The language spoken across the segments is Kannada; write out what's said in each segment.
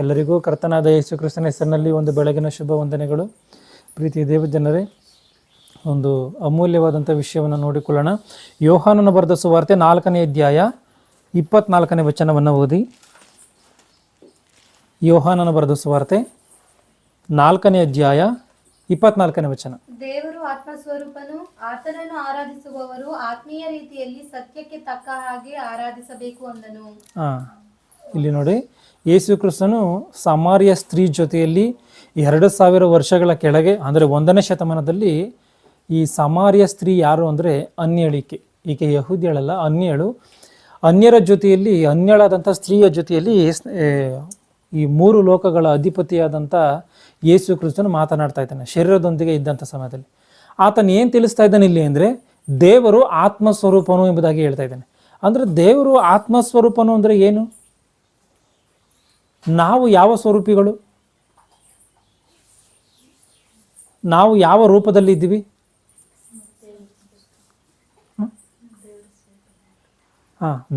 ಎಲ್ಲರಿಗೂ ಕರ್ತನಾದ ಯೇಸು ಕ್ರಿಸ್ತನ ಹೆಸರಿನಲ್ಲಿ ಒಂದು ಬೆಳಗಿನ ಶುಭ ವಂದನೆಗಳು. ಪ್ರೀತಿ ದೇವಜನರೇ, ಒಂದು ಅಮೂಲ್ಯವಾದಂಥ ವಿಷಯವನ್ನು ನೋಡಿಕೊಳ್ಳೋಣ. ಯೋಹಾನನ ಬರೆದ ಸುವಾರ್ತೆ 4ನೇ ಅಧ್ಯಾಯ 24ನೇ ವಚನವನ್ನು ಓದಿ. ಯೋಹಾನನ ಬರೆದ ಸುವಾರ್ತೆ 4ನೇ ಅಧ್ಯಾಯ 24ನೇ ವಚನ. ದೇವರು ಆತ್ಮಸ್ವರೂಪನು, ಆತನನ್ನು ಆರಾಧಿಸುವವರು ಆತ್ಮೀಯ ರೀತಿಯಲ್ಲಿ ಸತ್ಯಕ್ಕೆ ತಕ್ಕ ಹಾಗೆ ಆರಾಧಿಸಬೇಕು ಅಂದನು. ಇಲ್ಲಿ ನೋಡಿ, ಯೇಸು ಕ್ರಿಸ್ತನು ಸಮಾರ್ಯ ಸ್ತ್ರೀ ಜೊತೆಯಲ್ಲಿ 2000 ವರ್ಷಗಳ ಕೆಳಗೆ, ಅಂದರೆ 1ನೇ ಶತಮಾನದಲ್ಲಿ ಈ ಸಮಾರ್ಯ ಸ್ತ್ರೀ ಯಾರು ಅಂದರೆ ಅನ್ಯಳಿಕೆ. ಈಕೆ ಯಹೂದ್ಯಳಲ್ಲ, ಅನ್ಯಳು. ಅನ್ಯರ ಜೊತೆಯಲ್ಲಿ, ಅನ್ಯಳಾದಂಥ ಸ್ತ್ರೀಯ ಜೊತೆಯಲ್ಲಿ ಈ 3 ಲೋಕಗಳ ಅಧಿಪತಿಯಾದಂಥ ಯೇಸು ಕ್ರಿಸ್ತನು ಮಾತನಾಡ್ತಾ ಇದ್ದಾನೆ ಶರೀರದೊಂದಿಗೆ ಇದ್ದಂಥ ಸಮಯದಲ್ಲಿ. ಆತನು ಏನು ತಿಳಿಸ್ತಾ ಇದ್ದಾನೆ ಇಲ್ಲಿ ಅಂದರೆ, ದೇವರು ಆತ್ಮಸ್ವರೂಪನು ಎಂಬುದಾಗಿ ಹೇಳ್ತಾ ಇದ್ದಾನೆ. ಅಂದರೆ ದೇವರು ಆತ್ಮಸ್ವರೂಪನು ಅಂದರೆ ಏನು? ನಾವು ಯಾವ ಸ್ವರೂಪಿಗಳು? ನಾವು ಯಾವ ರೂಪದಲ್ಲಿ ಇದ್ದೀವಿ?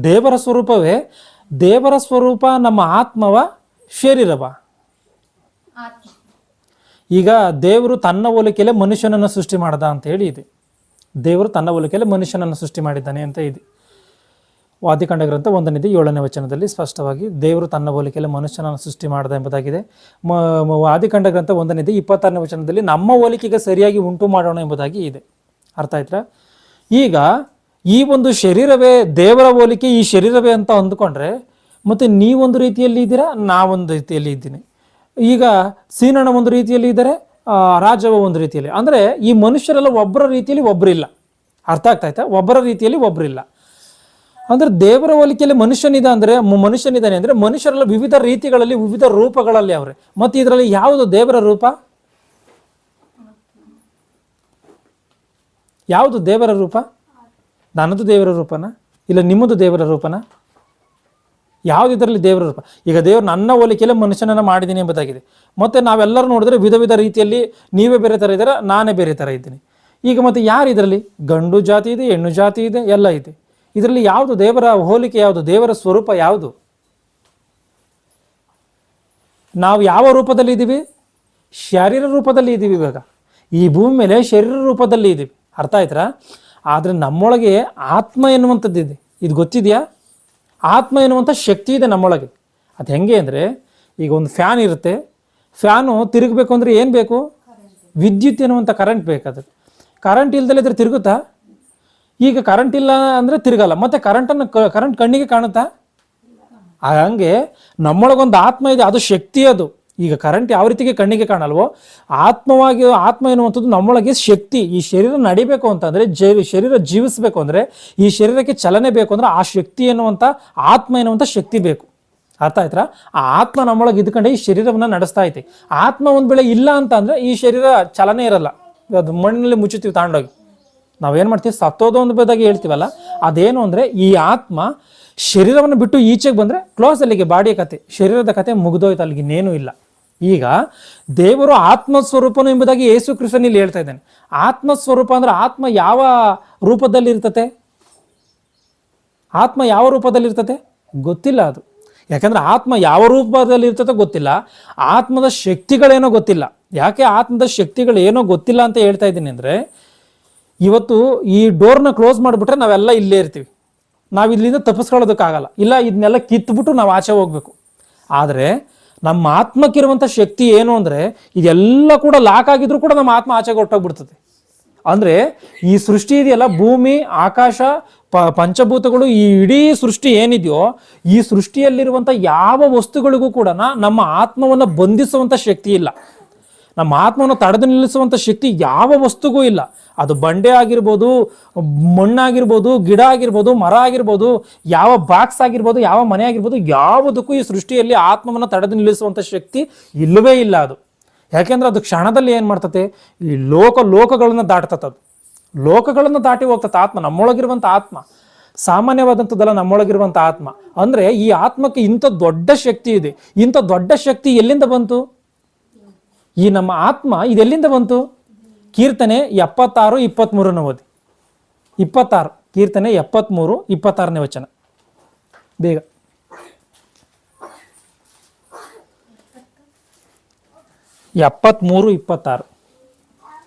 ದೇವರ ಸ್ವರೂಪವೇ. ದೇವರ ಸ್ವರೂಪ ನಮ್ಮ ಆತ್ಮವ, ಶರೀರವ? ಈಗ ದೇವರು ತನ್ನ ಹೋಲಿಕೆಯಲ್ಲಿ ಮನುಷ್ಯನನ್ನು ಸೃಷ್ಟಿ ಮಾಡ್ದ ಅಂತ ಹೇಳಿ ಇದೆ. ದೇವರು ತನ್ನ ಹೋಲಿಕೆಯಲ್ಲಿ ಮನುಷ್ಯನನ್ನು ಸೃಷ್ಟಿ ಮಾಡಿದ್ದಾನೆ ಅಂತ ಇದೆ. ಆದಿಕಾಂಡ ಗ್ರಂಥ 1ನೇ 7ನೇ ವಚನದಲ್ಲಿ ಸ್ಪಷ್ಟವಾಗಿ ದೇವರು ತನ್ನ ಹೋಲಿಕೆಯಲ್ಲಿ ಮನುಷ್ಯನನ್ನು ಸೃಷ್ಟಿ ಮಾಡ್ದ ಎಂಬುದಾಗಿದೆ. ಆದಿಕಾಂಡ ಗ್ರಂಥ 1ನೇ 26ನೇ ವಚನದಲ್ಲಿ ನಮ್ಮ ಹೋಲಿಕೆಗೆ ಸರಿಯಾಗಿ ಉಂಟು ಮಾಡೋಣ ಎಂಬುದಾಗಿ ಇದೆ. ಅರ್ಥ ಆಯ್ತಾ? ಈಗ ಈ ಒಂದು ಶರೀರವೇ ದೇವರ ಹೋಲಿಕೆ, ಈ ಶರೀರವೇ ಅಂತ ಅಂದ್ಕೊಂಡ್ರೆ, ಮತ್ತು ನೀವೊಂದು ರೀತಿಯಲ್ಲಿ ಇದ್ದೀರಾ, ನಾವೊಂದು ರೀತಿಯಲ್ಲಿ ಇದ್ದೀನಿ. ಈಗ ಸೀನಣ್ಣ ಒಂದು ರೀತಿಯಲ್ಲಿ ಇದ್ದಾರೆ, ರಾಜವ ಒಂದು ರೀತಿಯಲ್ಲಿ. ಅಂದರೆ ಈ ಮನುಷ್ಯರೆಲ್ಲ ಒಬ್ಬರ ರೀತಿಯಲ್ಲಿ ಒಬ್ಬರಿಲ್ಲ. ಅರ್ಥ ಆಗ್ತಾಯ್ತಾ? ಒಬ್ಬರ ರೀತಿಯಲ್ಲಿ ಒಬ್ಬರಿಲ್ಲ. ಅಂದರೆ ದೇವರ ಹೋಲಿಕೆಯಲ್ಲಿ ಮನುಷ್ಯನಿದ್ದಾನೆ ಅಂದರೆ ಮನುಷ್ಯರೆಲ್ಲ ವಿವಿಧ ರೀತಿಗಳಲ್ಲಿ, ವಿವಿಧ ರೂಪಗಳಲ್ಲಿ ಅವರೇ. ಮತ್ತು ಇದರಲ್ಲಿ ಯಾವುದು ದೇವರ ರೂಪ? ಯಾವುದು ದೇವರ ರೂಪ? ನನ್ನದು ದೇವರ ರೂಪನ? ಇಲ್ಲ ನಿಮ್ಮದು ದೇವರ ರೂಪನ? ಯಾವುದು ಇದರಲ್ಲಿ ದೇವರ ರೂಪ? ಈಗ ದೇವರು ನನ್ನ ಹೋಲಿಕೆಯಲ್ಲಿ ಮನುಷ್ಯನನ್ನು ಮಾಡಿದ್ದೀನಿ ಎಂಬುದಾಗಿದೆ. ಮತ್ತು ನಾವೆಲ್ಲರೂ ನೋಡಿದ್ರೆ ವಿಧ ವಿಧ ರೀತಿಯಲ್ಲಿ, ನೀವೇ ಬೇರೆ ಥರ ಇದ್ದೀರಾ, ನಾನೇ ಬೇರೆ ಥರ ಇದ್ದೀನಿ. ಈಗ ಮತ್ತೆ ಯಾರು ಇದರಲ್ಲಿ? ಗಂಡು ಜಾತಿ ಇದೆ, ಹೆಣ್ಣು ಜಾತಿ ಇದೆ, ಎಲ್ಲ ಇದೆ. ಇದರಲ್ಲಿ ಯಾವುದು ದೇವರ ಹೋಲಿಕೆ? ಯಾವುದು ದೇವರ ಸ್ವರೂಪ? ಯಾವುದು? ನಾವು ಯಾವ ರೂಪದಲ್ಲಿ ಇದ್ದೀವಿ? ಶರೀರ ರೂಪದಲ್ಲಿ ಇದ್ದೀವಿ. ಇವಾಗ ಈ ಭೂಮಿ ಮೇಲೆ ಶರೀರ ರೂಪದಲ್ಲಿ ಇದ್ದೀವಿ. ಅರ್ಥ ಆಯ್ತಾ? ಆದರೆ ನಮ್ಮೊಳಗೆ ಆತ್ಮ ಎನ್ನುವಂಥದ್ದಿದೆ. ಇದು ಗೊತ್ತಿದೆಯಾ? ಆತ್ಮ ಎನ್ನುವಂಥ ಶಕ್ತಿ ಇದೆ ನಮ್ಮೊಳಗೆ. ಅದು ಹೆಂಗೆ ಅಂದರೆ, ಈಗ ಒಂದು ಫ್ಯಾನ್ ಇರುತ್ತೆ. ಫ್ಯಾನು ತಿರುಗಬೇಕು ಅಂದರೆ ಏನು ಬೇಕು? ವಿದ್ಯುತ್ ಎನ್ನುವಂಥ ಕರೆಂಟ್ ಬೇಕಾದ್ರೆ. ಕರೆಂಟ್ ಇಲ್ದಲೇ ಇದ್ರೆ ತಿರುಗುತ್ತಾ? ಈಗ ಕರೆಂಟ್ ಇಲ್ಲ ಅಂದರೆ ತಿರುಗಲ್ಲ. ಮತ್ತು ಕರೆಂಟ್ ಕಣ್ಣಿಗೆ ಕಾಣುತ್ತಾ? ಹಂಗೆ ನಮ್ಮೊಳಗೊಂದು ಆತ್ಮ ಇದೆ, ಅದು ಶಕ್ತಿ. ಅದು ಈಗ ಕರೆಂಟ್ ಯಾವ ರೀತಿಗೆ ಕಣ್ಣಿಗೆ ಕಾಣಲ್ವೋ, ಆತ್ಮ ಎನ್ನುವಂಥದ್ದು ನಮ್ಮೊಳಗೆ ಶಕ್ತಿ. ಈ ಶರೀರ ನಡಿಬೇಕು ಅಂತಂದರೆ, ಶರೀರ ಜೀವಿಸಬೇಕು ಅಂದರೆ, ಈ ಶರೀರಕ್ಕೆ ಚಲನೆ ಬೇಕು ಅಂದರೆ ಆ ಶಕ್ತಿ ಎನ್ನುವಂಥ, ಆತ್ಮ ಎನ್ನುವಂಥ ಶಕ್ತಿ ಬೇಕು. ಅರ್ಥ ಆಯ್ತಾ? ಆ ಆತ್ಮ ನಮ್ಮೊಳಗೆ ಇದ್ಕೊಂಡೆ ಈ ಶರೀರವನ್ನು ನಡೆಸ್ತಾ ಐತೆ. ಆತ್ಮ ಒಂದು ವೇಳೆ ಇಲ್ಲ ಅಂತ ಅಂದರೆ ಈ ಶರೀರ ಚಲನೆ ಇರಲ್ಲ. ಅದು ಮಣ್ಣಲ್ಲಿ ಮುಚ್ಚುತ್ತೀವಿ ತಗೊಂಡೋಗಿ. ನಾವೇನು ಮಾಡ್ತೀವಿ? ಸತ್ತೋದು ಒಂದು ಬದಾಗಿ ಹೇಳ್ತೀವಲ್ಲ, ಅದೇನು ಅಂದರೆ ಈ ಆತ್ಮ ಶರೀರವನ್ನು ಬಿಟ್ಟು ಈಚೆಗೆ ಬಂದರೆ ಕ್ಲೋಸ್. ಅಲ್ಲಿಗೆ ಬಾಡಿಯ ಕತೆ, ಶರೀರದ ಕತೆ ಮುಗಿದೋಯ್ತು, ಅಲ್ಲಿಗೆ ಇನ್ನೇನು ಇಲ್ಲ. ಈಗ ದೇವರು ಆತ್ಮಸ್ವರೂಪನು ಎಂಬುದಾಗಿ ಯೇಸು ಕ್ರಿಸ್ತನು ಇಲ್ಲಿ ಹೇಳ್ತಾ ಇದ್ದಾನೆ. ಆತ್ಮಸ್ವರೂಪ ಅಂದರೆ ಆತ್ಮ ಯಾವ ರೂಪದಲ್ಲಿ ಇರ್ತತೆ? ಆತ್ಮ ಯಾವ ರೂಪದಲ್ಲಿ ಇರ್ತತೆ ಗೊತ್ತಿಲ್ಲ. ಅದು ಯಾಕಂದರೆ ಆತ್ಮ ಯಾವ ರೂಪದಲ್ಲಿ ಇರ್ತತೆ ಗೊತ್ತಿಲ್ಲ. ಆತ್ಮದ ಶಕ್ತಿಗಳೇನೋ ಗೊತ್ತಿಲ್ಲ. ಯಾಕೆ ಆತ್ಮದ ಶಕ್ತಿಗಳೇನೋ ಗೊತ್ತಿಲ್ಲ ಅಂತ ಹೇಳ್ತಾ ಇದ್ದೀನಿ ಅಂದರೆ, ಇವತ್ತು ಈ ಡೋರ್ನ ಕ್ಲೋಸ್ ಮಾಡಿಬಿಟ್ರೆ ನಾವೆಲ್ಲ ಇಲ್ಲೇ ಇರ್ತೀವಿ. ನಾವು ಇಲ್ಲಿಂದ ತಪ್ಪಿಸ್ಕೊಳ್ಳೋದಕ್ಕಾಗಲ್ಲ. ಇಲ್ಲ, ಇದನ್ನೆಲ್ಲ ಕಿತ್ಬಿಟ್ಟು ನಾವು ಆಚೆ ಹೋಗ್ಬೇಕು. ಆದರೆ ನಮ್ಮ ಆತ್ಮಕ್ಕಿರುವಂಥ ಶಕ್ತಿ ಏನು ಅಂದರೆ, ಇದೆಲ್ಲ ಕೂಡ ಲಾಕ್ ಆಗಿದ್ರು ಕೂಡ ನಮ್ಮ ಆತ್ಮ ಆಚೆಗೆ ಹೊರಟೋಗ್ಬಿಡ್ತದೆ. ಅಂದರೆ ಈ ಸೃಷ್ಟಿ ಇದೆಯಲ್ಲ, ಭೂಮಿ, ಆಕಾಶ, ಪಂಚಭೂತಗಳು, ಈ ಇಡೀ ಸೃಷ್ಟಿ ಏನಿದೆಯೋ, ಈ ಸೃಷ್ಟಿಯಲ್ಲಿರುವಂಥ ಯಾವ ವಸ್ತುಗಳಿಗೂ ಕೂಡ ನಮ್ಮ ಆತ್ಮವನ್ನು ಬಂಧಿಸುವಂಥ ಶಕ್ತಿ ಇಲ್ಲ. ನಮ್ಮ ಆತ್ಮವನ್ನು ತಡೆದು ನಿಲ್ಲಿಸುವಂಥ ಶಕ್ತಿ ಯಾವ ವಸ್ತುಗೂ ಇಲ್ಲ. ಅದು ಬಂಡೆ ಆಗಿರ್ಬೋದು, ಮಣ್ಣಾಗಿರ್ಬೋದು, ಗಿಡ ಆಗಿರ್ಬೋದು, ಮರ ಆಗಿರ್ಬೋದು, ಯಾವ ಬಾಕ್ಸ್ ಆಗಿರ್ಬೋದು, ಯಾವ ಮನೆ ಆಗಿರ್ಬೋದು, ಯಾವುದಕ್ಕೂ ಈ ಸೃಷ್ಟಿಯಲ್ಲಿ ಆತ್ಮವನ್ನು ತಡೆದು ನಿಲ್ಲಿಸುವಂಥ ಶಕ್ತಿ ಇಲ್ಲವೇ ಇಲ್ಲ. ಅದು ಯಾಕೆಂದ್ರೆ ಅದು ಕ್ಷಣದಲ್ಲಿ ಏನು ಮಾಡ್ತತೆ? ಈ ಲೋಕಗಳನ್ನು ದಾಟ್ತದೆ. ಅದು ಲೋಕಗಳನ್ನು ದಾಟಿ ಹೋಗ್ತದೆ ಆತ್ಮ. ನಮ್ಮೊಳಗಿರುವಂಥ ಆತ್ಮ ಸಾಮಾನ್ಯವಾದಂಥದ್ದಲ್ಲ. ನಮ್ಮೊಳಗಿರುವಂಥ ಆತ್ಮ ಅಂದರೆ ಈ ಆತ್ಮಕ್ಕೆ ಇಂಥ ದೊಡ್ಡ ಶಕ್ತಿ ಇದೆ. ಇಂಥ ದೊಡ್ಡ ಶಕ್ತಿ ಎಲ್ಲಿಂದ ಬಂತು? ಈ ನಮ್ಮ ಆತ್ಮ ಇದೆಲ್ಲಿಂದ ಬಂತು? ಕೀರ್ತನೆ 76:23 ಓದಿ. 26 ಕೀರ್ತನೆ 73:26ನೇ ವಚನ ಬೇಗ. 73-26.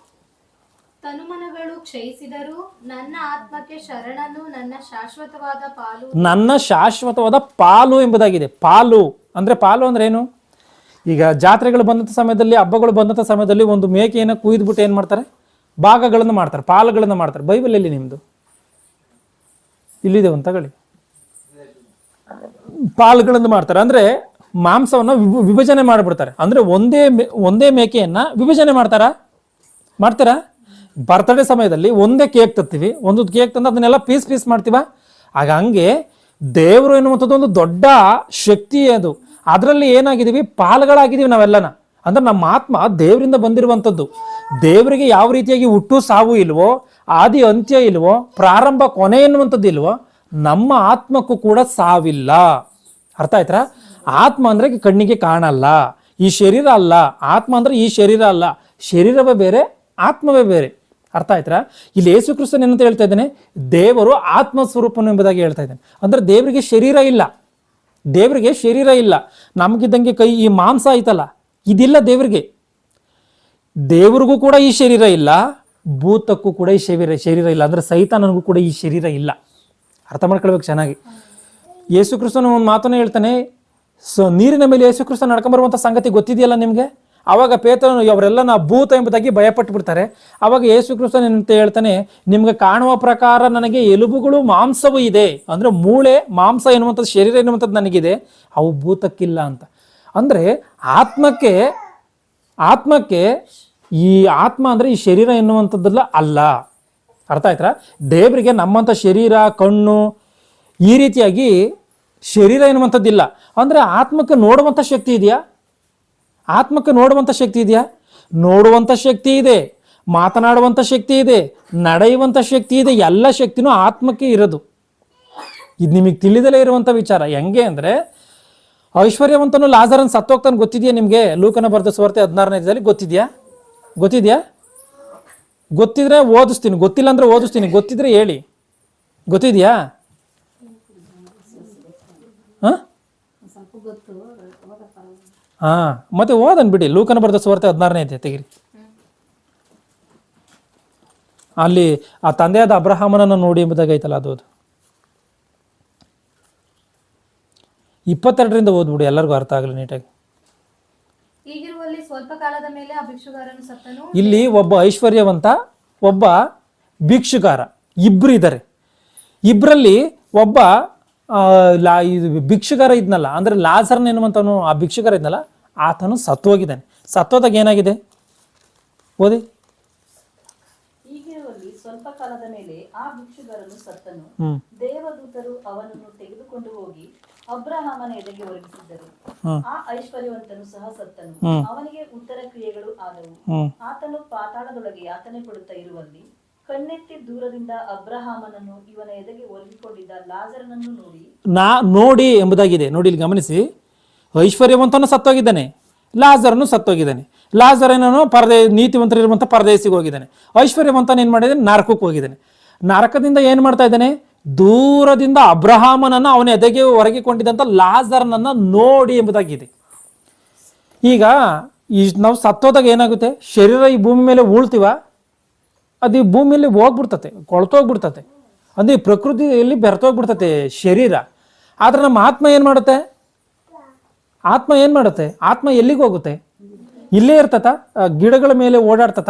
ತನುಮನಗಳು ಕ್ಷಯಿಸಿದರೂ ನನ್ನ ಆತ್ಮಕ್ಕೆ ಶರಣನು ನನ್ನ ಶಾಶ್ವತವಾದ ಪಾಲು. ನನ್ನ ಶಾಶ್ವತವಾದ ಪಾಲು ಎಂಬುದಾಗಿದೆ. ಪಾಲು ಅಂದ್ರೆ ಏನು? ಈಗ ಜಾತ್ರೆಗಳು ಬಂದಂಥ ಸಮಯದಲ್ಲಿ, ಹಬ್ಬಗಳು ಬಂದಂಥ ಸಮಯದಲ್ಲಿ ಒಂದು ಮೇಕೆಯನ್ನು ಕುಯ್ದುಬಿಟ್ಟು ಏನು ಮಾಡ್ತಾರೆ? ಭಾಗಗಳನ್ನು ಮಾಡ್ತಾರೆ, ಪಾಲುಗಳನ್ನು ಮಾಡ್ತಾರೆ. ಬೈಬಲಲ್ಲಿ ನಿಮ್ಮದು ಇಲ್ಲಿದೆ ಅಂತ ತಗೊಳ್ಳಿ. ಪಾಲುಗಳನ್ನು ಮಾಡ್ತಾರೆ ಅಂದರೆ ಮಾಂಸವನ್ನು ವಿಭಜನೆ ಮಾಡಿಬಿಡ್ತಾರೆ. ಅಂದರೆ ಒಂದೇ ಮೇಕೆಯನ್ನು ವಿಭಜನೆ ಮಾಡ್ತಾರಾ? ಬರ್ತಡೇ ಸಮಯದಲ್ಲಿ ಒಂದೇ ಕೇಕ್ ತರ್ತೀವಿ, ಒಂದು ಕೇಕ್ ತಂದು ಅದನ್ನೆಲ್ಲ ಪೀಸ್ ಮಾಡ್ತೀವ. ಆಗ ಹಂಗೆ ದೇವರು ಎನ್ನುವಂಥದ್ದು ಒಂದು ದೊಡ್ಡ ಶಕ್ತಿ. ಅದು ಅದರಲ್ಲಿ ಏನಾಗಿದ್ದೀವಿ? ಪಾಲುಗಳಾಗಿದ್ದೀವಿ ನಾವೆಲ್ಲನ. ಅಂದ್ರೆ ನಮ್ಮ ಆತ್ಮ ದೇವರಿಂದ ಬಂದಿರುವಂಥದ್ದು. ದೇವರಿಗೆ ಯಾವ ರೀತಿಯಾಗಿ ಹುಟ್ಟು ಸಾವು ಇಲ್ವೋ, ಆದಿ ಅಂತ್ಯ ಇಲ್ವೋ, ಪ್ರಾರಂಭ ಕೊನೆ ಎನ್ನುವಂಥದ್ದು ಇಲ್ವೋ, ನಮ್ಮ ಆತ್ಮಕ್ಕೂ ಕೂಡ ಸಾವಿಲ್ಲ. ಅರ್ಥ ಆಯ್ತಾ? ಆತ್ಮ ಅಂದ್ರೆ ಕಣ್ಣಿಗೆ ಕಾಣಲ್ಲ, ಈ ಶರೀರ ಅಲ್ಲ. ಆತ್ಮ ಅಂದ್ರೆ ಈ ಶರೀರ ಅಲ್ಲ, ಶರೀರವೇ ಬೇರೆ, ಆತ್ಮವೇ ಬೇರೆ. ಅರ್ಥ ಆಯ್ತಾ? ಇಲ್ಲಿ ಯೇಸು ಕ್ರಿಸ್ತನ್ ಏನಂತ ಹೇಳ್ತಾ ಇದ್ದಾನೆ? ದೇವರು ಆತ್ಮ ಸ್ವರೂಪನು ಎಂಬುದಾಗಿ ಹೇಳ್ತಾ ಇದ್ದಾನೆ. ಅಂದ್ರೆ ದೇವರಿಗೆ ಶರೀರ ಇಲ್ಲ. ನಮಗಿದ್ದಂಗೆ ಕೈ, ಈ ಮಾಂಸ ಐತಲ್ಲ, ಇದಿಲ್ಲ ದೇವರಿಗೆ. ದೇವರಿಗೂ ಕೂಡ ಈ ಶರೀರ ಇಲ್ಲ, ಭೂತಕ್ಕೂ ಕೂಡ ಈ ಶರೀರ ಇಲ್ಲ. ಅಂದ್ರೆ ಸೈತಾನನಿಗೂ ಕೂಡ ಈ ಶರೀರ ಇಲ್ಲ. ಅರ್ಥ ಮಾಡ್ಕೊಳ್ಬೇಕು ಚೆನ್ನಾಗಿ. ಯೇಸು ಕ್ರಿಸ್ತನ ಒಂದು ಮಾತನ್ನ ಹೇಳ್ತಾನೆ, ನೀರಿನ ಮೇಲೆ ಯೇಸು ಕ್ರಿಸ್ತ ನಡ್ಕೊಂಬರುವಂಥ ಸಂಗತಿ ಗೊತ್ತಿದೆಯಲ್ಲ ನಿಮಗೆ. ಆವಾಗ ಪೇತ್ರನು ಅವರೆಲ್ಲ ನಾ ಭೂತ ಎಂಬುದಾಗಿ ಭಯಪಟ್ಟು ಬಿಡ್ತಾರೆ. ಆವಾಗ ಯೇಸು ಕ್ರಿಸ್ತನ್ ಏನಂತ ಹೇಳ್ತಾನೆ? ನಿಮ್ಗೆ ಕಾಣುವ ಪ್ರಕಾರ ನನಗೆ ಎಲುಬುಗಳು ಮಾಂಸವೂ ಇದೆ. ಅಂದ್ರೆ ಮೂಳೆ ಮಾಂಸ ಎನ್ನುವಂಥದ್ದು, ಶರೀರ ಎನ್ನುವಂಥದ್ದು ನನಗಿದೆ, ಅವು ಭೂತಕ್ಕಿಲ್ಲ ಅಂತ. ಅಂದ್ರೆ ಆತ್ಮಕ್ಕೆ ಈ ಆತ್ಮ ಅಂದ್ರೆ ಈ ಶರೀರ ಎನ್ನುವಂಥದ್ದಲ್ಲ ಅಲ್ಲ. ಅರ್ಥ ಆಯ್ತಾ? ದೇವರಿಗೆ ನಮ್ಮಂಥ ಶರೀರ, ಕಣ್ಣು, ಈ ರೀತಿಯಾಗಿ ಶರೀರ ಎನ್ನುವಂಥದ್ದಿಲ್ಲ. ಅಂದ್ರೆ ಆತ್ಮಕ್ಕೆ ನೋಡುವಂಥ ಶಕ್ತಿ ಇದೆಯಾ? ನೋಡುವಂಥ ಶಕ್ತಿ ಇದೆ, ಮಾತನಾಡುವಂಥ ಶಕ್ತಿ ಇದೆ, ನಡೆಯುವಂಥ ಶಕ್ತಿ ಇದೆ. ಎಲ್ಲ ಶಕ್ತಿನೂ ಆತ್ಮಕ್ಕೆ ಇರೋದು. ಇದು ನಿಮಗೆ ತಿಳಿದಲೇ ಇರುವಂಥ ವಿಚಾರ. ಹೆಂಗೆ ಅಂದರೆ, ಐಶ್ವರ್ಯವಂತನು ಲಾಜರನ್ ಸತ್ತೋಗ್ತಾನೆ ಗೊತ್ತಿದೆಯಾ ನಿಮಗೆ? ಲೂಕನ ಬರೆದ ಸುವಾರ್ತೆ 16ನೇ ಗೊತ್ತಿದೆಯಾ? ಗೊತ್ತಿದ್ರೆ ಓದಿಸ್ತೀನಿ, ಗೊತ್ತಿಲ್ಲ ಅಂದ್ರೆ ಓದಿಸ್ತೀನಿ. ಗೊತ್ತಿದ್ರೆ ಹೇಳಿ. ಗೊತ್ತಿದೆಯಾ? ಮತ್ತೆ ಓದನ್ ಬಿಡಿ. ಲೂಕನ ಬರೆದ ಸುವಾರ್ತೆ 16ನೇ ತೆಗಿರಿ. ಅಲ್ಲಿ ಆ ತಂದೆಯಾದ ಅಬ್ರಹಾಮನನ್ನು ನೋಡಿ ಎಂಬುದಾಗಿ ಐತಲ್ಲ, ಅದು 22ರಿಂದ ಓದ್ಬಿಡಿ, ಎಲ್ಲರಿಗೂ ಅರ್ಥ ಆಗಲಿ ನೀಟಾಗಿ. ಹೀಗಿರುವಲ್ಲಿ ಸ್ವಲ್ಪ ಕಾಲದ ಮೇಲೆ ಆ ಭಿಕ್ಷುಗಾರನು ಸತ್ತನು. ಇಲ್ಲಿ ಒಬ್ಬ ಐಶ್ವರ್ಯವಂತ, ಒಬ್ಬ ಭಿಕ್ಷುಗಾರ, ಇಬ್ರು ಇದ್ದಾರೆ. ಇಬ್ಬರಲ್ಲಿ ಒಬ್ಬ ಭಿಕ್ಷುಗಾರ ಇದ್ನಲ್ಲ, ಅಂದ್ರೆ ಲಾಜರ್ನ ಎನ್ನುವಂತವನು, ಆ ಭಿಕ್ಷುಗಾರ ಇದ್ನಲ್ಲ, ಆತನು ಸತ್ತೋಗಿದ್ದಾನೆ. ಸತ್ತೋದಾಗ ಏನಾಗಿದೆ ಓದಿ. ಹೀಗಿರುವಲ್ಲಿ ಸ್ವಲ್ಪ ಕಾಲದ ಮೇಲೆ ಆ ಭಿಕ್ಷುಗಾರನು ಸತ್ತನು. ದೇವದೂತರು ಅವನನ್ನು ತೆಗೆದುಕೊಂಡು ಹೋಗಿ ಅಬ್ರಹಾಮನ ಎದೆಗೆ ಒರಗಿಸಿದ್ದರು. ಆ ಐಶ್ವರ್ಯವಂತನು ಸಹ ಸತ್ತನು. ಅವನಿಗೆ ಉತ್ತರ ಕ್ರಿಯೆಗಳು ಆದವು. ಆತನು ಪಾತಾಳದೊಳಗೆ ಯಾತನೆ ಪಡುತ್ತಾ ಇರುವಲ್ಲಿ ಕಣ್ಣೆತ್ತಿ ದೂರದಿಂದ ಅಬ್ರಹಾಮನನ್ನು ಇವನ ಎದೆಗೆ ಒರಗಿಕೊಂಡಿದ್ದ ಲಾಜರನನ್ನು ನೋಡಿ ಎಂಬುದಾಗಿದೆ. ನೋಡಿ ಇಲ್ಲಿ ಗಮನಿಸಿ. ಐಶ್ವರ್ಯವಂತನು ಸತ್ತೋಗಿದ್ದಾನೆ, ಲಾಜರನು ಸತ್ತೋಗಿದ್ದಾನೆ. ಲಾಜರನನು ನೀತಿವಂತರಿರುವಂಥ ಪರದೇಶಿಗೆ ಹೋಗಿದ್ದಾನೆ. ಐಶ್ವರ್ಯವಂತನ ಏನು ಮಾಡಿದ್ದಾನೆ? ನರಕಕ್ಕೆ ಹೋಗಿದ್ದಾನೆ. ನರಕದಿಂದ ಏನು ಮಾಡ್ತಾ ಇದ್ದಾನೆ? ದೂರದಿಂದ ಅಬ್ರಹಾಮನನ್ನು ಅವನ ಎದೆಗೆ ಹೊರಗಿಕೊಂಡಿದ್ದಂಥ ಲಾಜರನನ್ನು ನೋಡಿ ಎಂಬುದಾಗಿದೆ. ಈಗ ನಾವು ಸತ್ತೋದಾಗ ಏನಾಗುತ್ತೆ? ಶರೀರ ಈ ಭೂಮಿ ಮೇಲೆ ಉಳ್ತೀವ, ಅದು ಈ ಭೂಮಿಯಲ್ಲಿ ಹೋಗ್ಬಿಡ್ತತೆ, ಕೊಳ್ತೋಗ್ಬಿಡ್ತತೆ. ಅಂದರೆ ಈ ಪ್ರಕೃತಿಯಲ್ಲಿ ಬೆರ್ತೋಗ್ಬಿಡ್ತತೆ ಶರೀರ. ಆದರೆ ನಮ್ಮ ಆತ್ಮ ಏನು ಮಾಡುತ್ತೆ? ಆತ್ಮ ಎಲ್ಲಿಗೆ ಹೋಗುತ್ತೆ? ಇಲ್ಲೇ ಇರ್ತತ? ಗಿಡಗಳ ಮೇಲೆ ಓಡಾಡ್ತತ?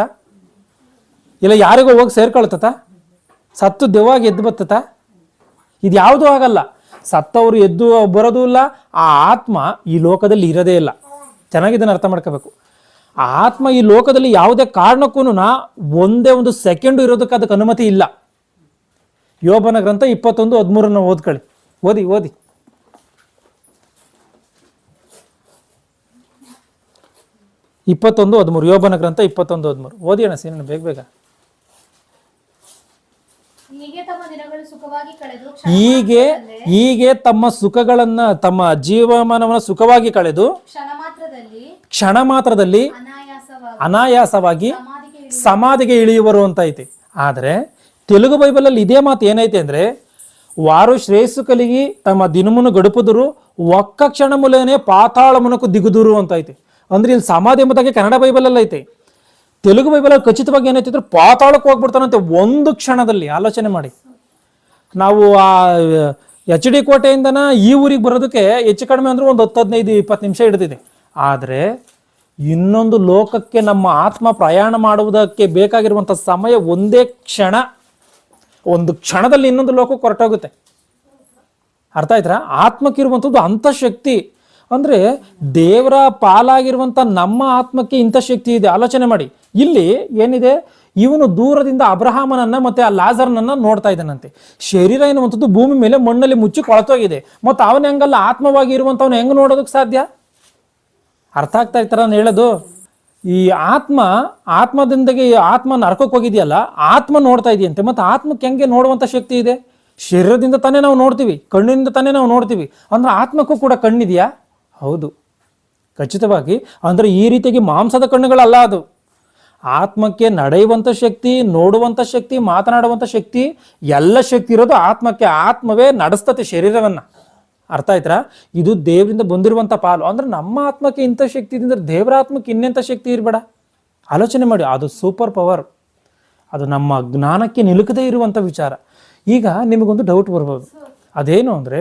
ಇಲ್ಲ ಯಾರಿಗೋ ಹೋಗಿ ಸೇರ್ಕೊಳ್ತತ? ಸತ್ತು ದೆವ್ವಾಗಿ ಎದ್ದು ಬರ್ತತ? ಇದು ಯಾವುದೂ ಆಗಲ್ಲ. ಸತ್ತವರು ಎದ್ದು ಬರೋದೂ ಇಲ್ಲ. ಆ ಆತ್ಮ ಈ ಲೋಕದಲ್ಲಿ ಇರೋದೇ ಇಲ್ಲ. ಚೆನ್ನಾಗಿದ್ದನ್ನು ಅರ್ಥ ಮಾಡ್ಕೋಬೇಕು. ಆ ಆತ್ಮ ಈ ಲೋಕದಲ್ಲಿ ಯಾವುದೇ ಕಾರಣಕ್ಕೂ ಒಂದೇ ಒಂದು ಸೆಕೆಂಡು ಇರೋದಕ್ಕೆ ಅದಕ್ಕೆ ಅನುಮತಿ ಇಲ್ಲ. ಯೋಬನ ಗ್ರಂಥ 21:13 ಓದ್ಕೊಳ್ಳಿ. ಓದಿ 21:13 ಯೋಬನ ಗ್ರಂಥ 21:13 ಓದಿ ಅಣ್ಣ ಸೀನ ಬೇಗ. ಹೀಗೆ ತಮ್ಮ ಸುಖಗಳನ್ನ, ತಮ್ಮ ಜೀವಮಾನವನ್ನು ಸುಖವಾಗಿ ಕಳೆದು ಕ್ಷಣ ಮಾತ್ರದಲ್ಲಿ ಅನಾಯಾಸವಾಗಿ ಸಮಾಧಿಗೆ ಇಳಿಯುವರು ಅಂತ ಐತಿ. ಆದರೆ ತೆಲುಗು ಬೈಬಲಲ್ಲಿ ಇದೇ ಮಾತು ಏನೈತೆ ಅಂದ್ರೆ, వారు శ్రేయస్సు కలిగి తమ దినమును గడుపుదురు ఒక్క క్షణములోనే పాతాళమునకు దిగుదురు ಅಂತ ಐತಿ. ಅಂದ್ರೆ ಇಲ್ಲಿ ಸಮಾಧಿ ಎಂಬುದಾಗಿ ಕನ್ನಡ ಬೈಬಲಲ್ಲಿ ಐತೆ. ತೆಲುಗು ಬೈಬಲಲ್ಲಿ ಖಚಿತವಾಗಿ ಏನೈತೆ ಅಂದ್ರೆ ಪಾತಾಳಕ್ಕೆ ಹೋಗ್ಬಿಡ್ತಾನಂತೆ ಒಂದು ಕ್ಷಣದಲ್ಲಿ. ಆಲೋಚನೆ ಮಾಡಿ. ನಾವು ಆ HD ಕೋಟೆಯಿಂದನ ಈ ಊರಿಗೆ ಬರೋದಕ್ಕೆ ಹೆಚ್ಚು ಕಡಿಮೆ ಅಂದ್ರೆ ಒಂದು 10-15-20 ನಿಮಿಷ ಹಿಡಿದಿದೆ. ಆದರೆ ಇನ್ನೊಂದು ಲೋಕಕ್ಕೆ ನಮ್ಮ ಆತ್ಮ ಪ್ರಯಾಣ ಮಾಡುವುದಕ್ಕೆ ಬೇಕಾಗಿರುವಂಥ ಸಮಯ ಒಂದೇ ಕ್ಷಣ. ಒಂದು ಕ್ಷಣದಲ್ಲಿ ಇನ್ನೊಂದು ಲೋಕಕ್ಕೆ ಹೊರಟೋಗುತ್ತೆ. ಅರ್ಥ ಆಯ್ತಾ? ಆತ್ಮಕ್ಕಿರುವಂಥದ್ದು ಅಂಥ ಶಕ್ತಿ. ಅಂದರೆ ದೇವರ ಪಾಲಾಗಿರುವಂಥ ನಮ್ಮ ಆತ್ಮಕ್ಕೆ ಇಂಥ ಶಕ್ತಿ ಇದೆ. ಆಲೋಚನೆ ಮಾಡಿ. ಇಲ್ಲಿ ಏನಿದೆ, ಇವನು ದೂರದಿಂದ ಅಬ್ರಹಾಮನನ್ನ ಮತ್ತೆ ಆ ಲಾಜರ್ನನ್ನ ನೋಡ್ತಾ ಇದ್ದಾನಂತೆ. ಶರೀರ ಎನ್ನುವಂಥದ್ದು ಭೂಮಿ ಮೇಲೆ ಮಣ್ಣಲ್ಲಿ ಮುಚ್ಚಿ ಕೊಳತೋಗಿದೆ. ಮತ್ತು ಅವನ ಹೆಂಗಲ್ಲ ಆತ್ಮವಾಗಿ ಇರುವಂಥವ್ನು ಹೆಂಗೆ ನೋಡೋದಕ್ಕೆ ಸಾಧ್ಯ? ಅರ್ಥ ಆಗ್ತಾ ಇರ್ತಾರ ನಾನು ಹೇಳೋದು? ಈ ಆತ್ಮದಿಂದಾಗಿ ಆತ್ಮ ನರಕಕ್ಕೆ ಹೋಗಿದೆಯಲ್ಲ, ಆತ್ಮ ನೋಡ್ತಾ ಇದೆಯಂತೆ. ಮತ್ತು ಆತ್ಮಕ್ಕೆ ಹೆಂಗೆ ನೋಡುವಂಥ ಶಕ್ತಿ ಇದೆ? ಶರೀರದಿಂದ ತಾನೇ ನಾವು ನೋಡ್ತೀವಿ, ಕಣ್ಣಿನಿಂದ ತಾನೇ ನಾವು ನೋಡ್ತೀವಿ. ಅಂದ್ರೆ ಆತ್ಮಕ್ಕೂ ಕೂಡ ಕಣ್ಣಿದೆಯಾ? ಹೌದು, ಖಚಿತವಾಗಿ. ಅಂದರೆ ಈ ರೀತಿಯಾಗಿ ಮಾಂಸದ ಕಣ್ಣುಗಳಲ್ಲ ಅದು. ಆತ್ಮಕ್ಕೆ ನಡೆಯುವಂಥ ಶಕ್ತಿ, ನೋಡುವಂಥ ಶಕ್ತಿ, ಮಾತನಾಡುವಂಥ ಶಕ್ತಿ, ಎಲ್ಲ ಶಕ್ತಿ ಇರೋದು ಆತ್ಮಕ್ಕೆ. ಆತ್ಮವೇ ನಡೆಸ್ತತೆ ಶರೀರವನ್ನು. ಅರ್ಥ ಆಯ್ತಾ? ಇದು ದೇವರಿಂದ ಬಂದಿರುವಂಥ ಪಾಲು. ಅಂದ್ರೆ ನಮ್ಮ ಆತ್ಮಕ್ಕೆ ಇಂಥ ಶಕ್ತಿ ಇದೆ ಅಂದ್ರೆ ದೇವರ ಆತ್ಮಕ್ಕೆ ಇನ್ನೆಂಥ ಶಕ್ತಿ ಇರಬೇಡ. ಆಲೋಚನೆ ಮಾಡಿ. ಅದು ಸೂಪರ್ ಪವರ್. ಅದು ನಮ್ಮ ಜ್ಞಾನಕ್ಕೆ ನಿಲುಕದೇ ಇರುವಂಥ ವಿಚಾರ. ಈಗ ನಿಮಗೊಂದು ಡೌಟ್ ಬರ್ಬೋದು. ಅದೇನು ಅಂದರೆ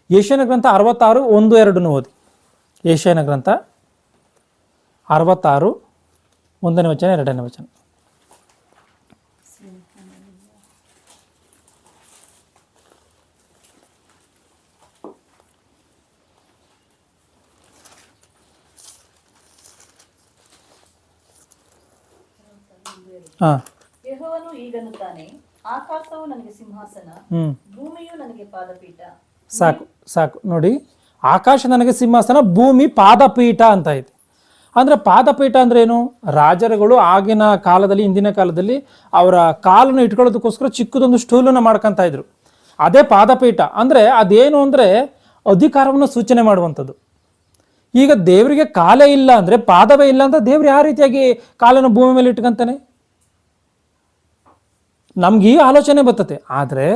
ಯೆಶಾಯನ ಗ್ರಂಥ 66, 1-2 ಓದಿ. ಯೆಶಾಯನ ಗ್ರಂಥ 66, 1ನೇ ವಚನ, 2ನೇ ವಚನ. ಯೆಹೋವನು ಹೀಗನ್ನುತ್ತಾನೆ, ಆಕಾಶವು ನನಗೆ ಸಿಂಹಾಸನ, ಭೂಮಿಯು ನನಗೆ ಪಾದಪೀಠ. ಸಾಕು ನೋಡಿ. ಆಕಾಶ ನನಗೆ ಸಿಂಹಾಸನ, ಭೂಮಿ ಪಾದಪೀಠ ಅಂತ ಐತಿ. ಅಂದ್ರೆ ಪಾದಪೀಠ ಅಂದ್ರೆ ಏನು? ರಾಜರುಗಳು ಆಗಿನ ಕಾಲದಲ್ಲಿ, ಹಿಂದಿನ ಕಾಲದಲ್ಲಿ ಅವರ ಕಾಲನ್ನು ಇಟ್ಕೊಳ್ಳೋದಕ್ಕೋಸ್ಕರ ಚಿಕ್ಕದೊಂದು ಸ್ಟೂಲನ್ನು ಮಾಡ್ಕೊಂತ ಇದ್ರು. ಅದೇ ಪಾದಪೀಠ. ಅಂದ್ರೆ ಅದೇನು ಅಂದ್ರೆ ಅಧಿಕಾರವನ್ನು ಸೂಚನೆ ಮಾಡುವಂಥದ್ದು. ಈಗ ದೇವರಿಗೆ ಕಾಲೇ ಇಲ್ಲ ಅಂದ್ರೆ, ಪಾದವೇ ಇಲ್ಲ ಅಂದ್ರೆ ದೇವ್ರು ಯಾವ ರೀತಿಯಾಗಿ ಕಾಲನ್ನು ಭೂಮಿ ಮೇಲೆ ಇಟ್ಕೊಂತಾನೆ? ನಮ್ಗೆ ಈ ಆಲೋಚನೆ ಬರ್ತದೆ. ಆದರೆ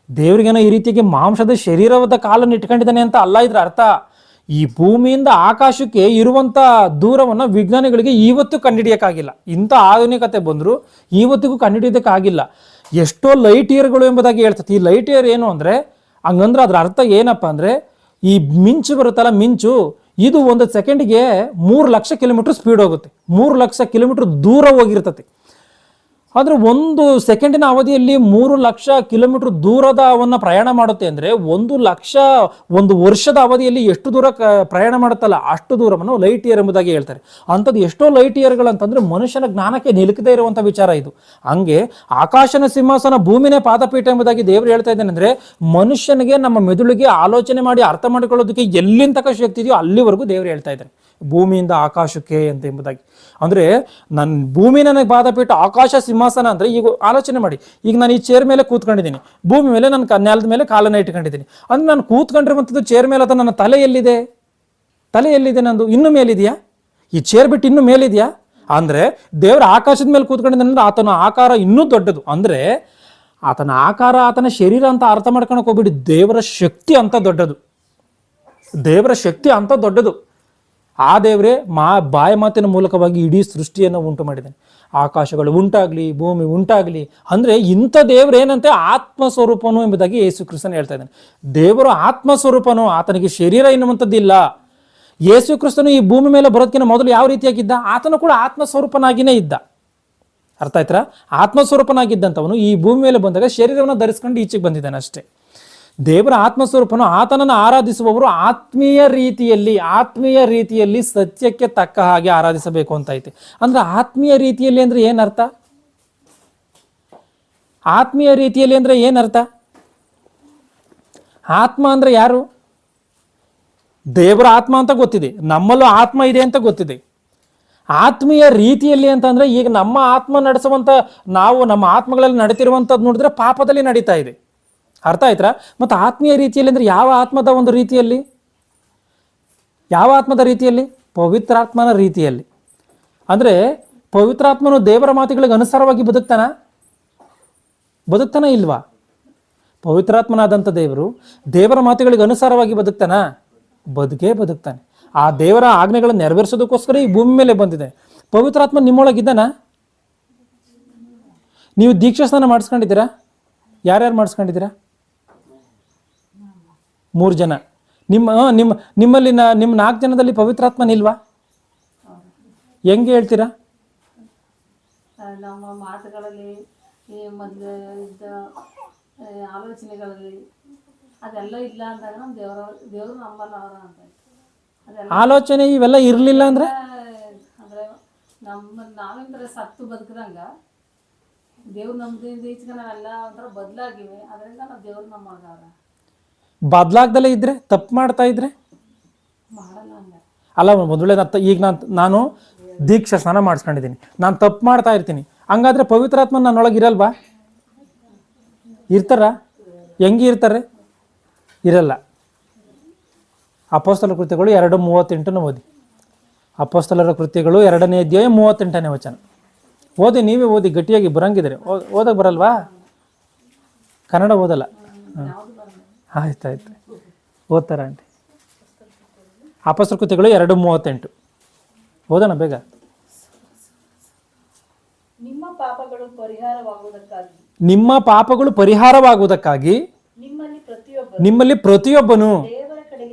ದೇವರಿಗೇನೋ ಈ ರೀತಿಯಾಗಿ ಮಾಂಸದ ಶರೀರದ ಕಾಲನ್ನು ಇಟ್ಕೊಂಡಿದ್ದಾನೆ ಅಂತ ಅಲ್ಲ ಇದ್ರ ಅರ್ಥ. ಈ ಭೂಮಿಯಿಂದ ಆಕಾಶಕ್ಕೆ ಇರುವಂಥ ದೂರವನ್ನು ವಿಜ್ಞಾನಿಗಳಿಗೆ ಇವತ್ತು ಕಂಡುಹಿಡಿಯೋಕ್ಕಾಗಿಲ್ಲ. ಇಂಥ ಆಧುನಿಕತೆ ಬಂದರೂ ಇವತ್ತಿಗೂ ಕಂಡುಹಿಡಿಯೋದಕ್ಕಾಗಿಲ್ಲ. ಎಷ್ಟೋ ಲೈಟ್ ಇಯರ್ಗಳು ಎಂಬುದಾಗಿ ಹೇಳ್ತದೆ. ಈ ಲೈಟ್ ಇಯರ್ ಏನು ಅಂದರೆ, ಹಂಗಂದ್ರೆ ಅದ್ರ ಅರ್ಥ ಏನಪ್ಪ ಅಂದರೆ, ಈ ಮಿಂಚು ಬರುತ್ತಲ್ಲ, ಮಿಂಚು, ಇದು 1 ಸೆಕೆಂಡಿಗೆ 3 ಲಕ್ಷ ಕಿಲೋಮೀಟರ್ ಸ್ಪೀಡ್ ಹೋಗುತ್ತೆ. 3 ಲಕ್ಷ ಕಿಲೋಮೀಟರ್ ದೂರ ಹೋಗಿರ್ತದೆ. ಆದರೆ 1 ಸೆಕೆಂಡಿನ ಅವಧಿಯಲ್ಲಿ 3 ಲಕ್ಷ ಕಿಲೋಮೀಟರ್ ದೂರದವನ್ನು ಪ್ರಯಾಣ ಮಾಡುತ್ತೆ ಅಂದರೆ 1 ವರ್ಷದ ಅವಧಿಯಲ್ಲಿ ಎಷ್ಟು ದೂರ ಪ್ರಯಾಣ ಮಾಡುತ್ತಲ್ಲ, ಅಷ್ಟು ದೂರವನ್ನು ಲೈಟ್ ಇಯರ್ ಎಂಬುದಾಗಿ ಹೇಳ್ತಾರೆ. ಅಂಥದ್ದು ಎಷ್ಟೋ ಲೈಟ್ ಇಯರ್ಗಳಂತಂದ್ರೆ ಮನುಷ್ಯನ ಜ್ಞಾನಕ್ಕೆ ನಿಲುಕದೇ ಇರುವಂಥ ವಿಚಾರ ಇದು. ಹಂಗೆ ಆಕಾಶನ ಸಿಂಹಾಸನ, ಭೂಮಿನೇ ಪಾದಪೀಠ ಎಂಬುದಾಗಿ ದೇವರು ಹೇಳ್ತಾ ಇದ್ದಾನೆ. ಅಂದರೆ ಮನುಷ್ಯನಿಗೆ, ನಮ್ಮ ಮೆದುಳಿಗೆ ಆಲೋಚನೆ ಮಾಡಿ ಅರ್ಥ ಮಾಡಿಕೊಳ್ಳೋದಕ್ಕೆ ಎಲ್ಲಿಂದ ತಕ್ಕ ಶಕ್ತಿ ಇದೆಯೋ ಅಲ್ಲಿವರೆಗೂ ದೇವರು ಹೇಳ್ತಾ ಇದ್ದಾನೆ. ಭೂಮಿಯಿಂದ ಆಕಾಶಕ್ಕೆ ಅಂತ ಎಂಬುದಾಗಿ. ಅಂದರೆ ನನ್ನ ಭೂಮಿ ನನಗೆ ಪಾದಪೀಠ, ಆಕಾಶ ಸಿಂಹಾಸನ ಅಂದರೆ, ಈಗ ಆಲೋಚನೆ ಮಾಡಿ. ಈಗ ನಾನು ಈ ಚೇರ್ ಮೇಲೆ ಕೂತ್ಕೊಂಡಿದ್ದೀನಿ, ಭೂಮಿ ಮೇಲೆ ನನ್ನ ನೆಲದ ಮೇಲೆ ಕಾಲನ್ನು ಇಟ್ಕೊಂಡಿದ್ದೀನಿ. ಅಂದ್ರೆ ನಾನು ಕೂತ್ಕೊಂಡಿರುವಂಥದ್ದು ಚೇರ್ ಮೇಲೆ, ಅಥವಾ ನನ್ನ ತಲೆ ಎಲ್ಲಿದೆ? ತಲೆ ಎಲ್ಲಿದೆ ನಂದು? ಇನ್ನೂ ಮೇಲಿದೆಯಾ? ಈ ಚೇರ್ ಬಿಟ್ಟು ಇನ್ನೂ ಮೇಲಿದೆಯಾ? ಅಂದರೆ ದೇವರ ಆಕಾಶದ ಮೇಲೆ ಕೂತ್ಕೊಂಡಿದ್ದಾನೆ. ಆತನ ಆಕಾರ ಇನ್ನೂ ದೊಡ್ಡದು. ಅಂದರೆ ಆತನ ಆಕಾರ, ಆತನ ಶರೀರ ಅಂತ ಅರ್ಥ ಮಾಡ್ಕೊಳಕ್ಕೆ ಹೋಗ್ಬಿಡಿ. ದೇವರ ಶಕ್ತಿ ಅಂತ ದೊಡ್ಡದು. ದೇವರ ಶಕ್ತಿ ಅಂತ ದೊಡ್ಡದು. ಆ ದೇವರೇ ಬಾಯಿ ಮಾತಿನ ಮೂಲಕವಾಗಿ ಇಡೀ ಸೃಷ್ಟಿಯನ್ನು ಉಂಟು ಮಾಡಿದ್ದಾನೆ. ಆಕಾಶಗಳು ಉಂಟಾಗಲಿ, ಭೂಮಿ ಉಂಟಾಗಲಿ ಅಂದರೆ ಇಂಥ ದೇವರು ಏನಂತೆ ಆತ್ಮಸ್ವರೂಪನು ಎಂಬುದಾಗಿ ಯೇಸು ಕ್ರಿಸ್ತನು ಹೇಳ್ತಾ ಇದ್ದಾನೆ. ದೇವರು ಆತ್ಮಸ್ವರೂಪನು, ಆತನಿಗೆ ಶರೀರ ಎನ್ನುವಂಥದ್ದಿಲ್ಲ. ಯೇಸು ಕ್ರಿಸ್ತನು ಈ ಭೂಮಿ ಮೇಲೆ ಬರೋದಕ್ಕಿಂತ ಮೊದಲು ಯಾವ ರೀತಿಯಾಗಿದ್ದ? ಆತನು ಕೂಡ ಆತ್ಮಸ್ವರೂಪನಾಗಿಯೇ ಇದ್ದ. ಅರ್ಥ ಆಯ್ತಾ? ಆತ್ಮಸ್ವರೂಪನಾಗಿದ್ದಂಥವನು ಈ ಭೂಮಿ ಮೇಲೆ ಬಂದಾಗ ಶರೀರವನ್ನು ಧರಿಸ್ಕೊಂಡು ಈಚೆಗೆ ಬಂದಿದ್ದಾನೆ ಅಷ್ಟೇ. ದೇವರ ಆತ್ಮಸ್ವರೂಪನು, ಆತನನ್ನು ಆರಾಧಿಸುವವರು ಆತ್ಮೀಯ ರೀತಿಯಲ್ಲಿ ಸತ್ಯಕ್ಕೆ ತಕ್ಕ ಹಾಗೆ ಆರಾಧಿಸಬೇಕು ಅಂತ ಐತೆ. ಅಂದ್ರೆ ಆತ್ಮೀಯ ರೀತಿಯಲ್ಲಿ ಅಂದ್ರೆ ಏನರ್ಥ? ಆತ್ಮೀಯ ರೀತಿಯಲ್ಲಿ ಅಂದ್ರೆ ಏನರ್ಥ? ಆತ್ಮ ಅಂದ್ರೆ ಯಾರು? ದೇವರ ಆತ್ಮ ಅಂತ ಗೊತ್ತಿದೆ, ನಮ್ಮಲ್ಲೂ ಆತ್ಮ ಇದೆ ಅಂತ ಗೊತ್ತಿದೆ. ಆತ್ಮೀಯ ರೀತಿಯಲ್ಲಿ ಅಂತಂದ್ರೆ, ಈಗ ನಮ್ಮ ಆತ್ಮ ನಡೆಸುವಂತ, ನಾವು ನಮ್ಮ ಆತ್ಮಗಳಲ್ಲಿ ನಡೀತಿರುವಂಥದ್ದು ನೋಡಿದ್ರೆ ಪಾಪದಲ್ಲಿ ನಡೀತಾ ಇದೆ. ಅರ್ಥ ಆಯ್ತಾ? ಮತ್ತು ಆತ್ಮೀಯ ರೀತಿಯಲ್ಲಿ ಅಂದರೆ ಯಾವ ಆತ್ಮದ ಒಂದು ರೀತಿಯಲ್ಲಿ? ಯಾವ ಆತ್ಮದ ರೀತಿಯಲ್ಲಿ? ಪವಿತ್ರಾತ್ಮನ ರೀತಿಯಲ್ಲಿ. ಅಂದರೆ ಪವಿತ್ರಾತ್ಮನು ದೇವರ ಮಾತುಗಳಿಗೆ ಅನುಸಾರವಾಗಿ ಬದುಕ್ತಾನ ಇಲ್ವಾ? ಪವಿತ್ರಾತ್ಮನಾದಂಥ ದೇವರು ದೇವರ ಮಾತುಗಳಿಗೆ ಅನುಸಾರವಾಗಿ ಬದುಕ್ತಾನೆ. ಬದುಕ್ತಾನೆ. ಆ ದೇವರ ಆಜ್ಞೆಗಳನ್ನು ನೆರವೇರಿಸೋದಕ್ಕೋಸ್ಕರ ಈ ಭೂಮಿ ಮೇಲೆ ಬಂದಿದೆ. ಪವಿತ್ರಾತ್ಮ ನಿಮ್ಮೊಳಗಿದ್ದಾನ? ನೀವು ದೀಕ್ಷಾ ಸ್ನಾನ ಮಾಡಿಸ್ಕೊಂಡಿದ್ದೀರಾ? ಯಾರ್ಯಾರು ಮಾಡಿಸ್ಕೊಂಡಿದ್ದೀರಾ? 3 ಜನ. ನಿಮ್ಮಲ್ಲಿ ನಿಮ್ಮ 4 ಜನದಲ್ಲಿ ಪವಿತ್ರಾತ್ಮನಿಲ್ವಾ? ಹೆಂಗೆ ಹೇಳ್ತೀರಾ? ನಮ್ಮ ಮಾತುಗಳಲ್ಲಿ ಈ ಮೊದಲು ಇದ್ದ ಆಲೋಚನೆಗಳಲ್ಲಿ ಅದೆಲ್ಲ ಇಲ್ಲ ಅಂದಾಗ ನಮ್ಮ ದೇವರು ನಮ್ಮಲ್ಲ ಅವರ ಅಂತ ಅದೆಲ್ಲ ಆಲೋಚನೆ ಇವೆಲ್ಲ ಇರಲಿಲ್ಲ ಅಂದರೆ ಅಂದರೆ ನಾವೇಂದ್ರೆ ಸತ್ತು ಬದುಕಿದಂಗ ದೇವ್ರು ನಮ್ದಿಂದ ಈಚೆಗೆ ನಾವೆಲ್ಲ ಒಂಥರ ಬದಲಾಗಿವೆ. ಅದರಿಂದ ನಾವು ದೇವ್ರು ನಮ್ಮ ಮಗವ್ರ ಬದಲಾಗ್ದಲೇ ಇದ್ರೆ, ತಪ್ಪು ಮಾಡ್ತಾ ಇದ್ರೆ ಮಾಡಲ್ಲ ಹಂಗೆ. ಅಲ್ಲ, ಮೊದಲೇ ಈಗ ನಾನು ದೀಕ್ಷಾ ಸ್ನಾನ ಮಾಡಿಸ್ಕೊಂಡಿದ್ದೀನಿ, ನಾನು ತಪ್ಪು ಮಾಡ್ತಾ ಇರ್ತೀನಿ, ಹಂಗಾದ್ರೆ ಪವಿತ್ರಾತ್ಮ ನನ್ನೊಳಗೆ ಇರಲ್ವಾ? ಇರ್ತಾರ? ಹೆಂಗೆ ಇರ್ತಾರೆ? ಇರಲ್ಲ. ಅಪೊಸ್ತಲರ ಕೃತ್ಯಗಳು 2:38 ಓದಿ. ಅಪೊಸ್ತಲರ ಕೃತ್ಯಗಳು 2ನೇ ಅಧ್ಯಾಯ 38ನೇ ವಚನ ಓದಿ. ನೀವೇ ಓದಿ, ಗಟ್ಟಿಯಾಗಿ ಬರಂಗಿದ್ರೆ. ಓದಕ್ಕೆ ಬರಲ್ವಾ? ಕನ್ನಡ ಓದಲ್ಲ? ಆಯ್ತಾಯ್ತು, ಓದ್ತಾರ ಆಂಟಿ. ಅಪೊಸ್ತಲರ ಕೃತ್ಯಗಳು 2:38 ಓದೋಣ ಬೇಗ. ನಿಮ್ಮ ಪಾಪಗಳು ಪರಿಹಾರವಾಗುವುದಕ್ಕಾಗಿ ನಿಮ್ಮಲ್ಲಿ ಪ್ರತಿಯೊಬ್ಬನು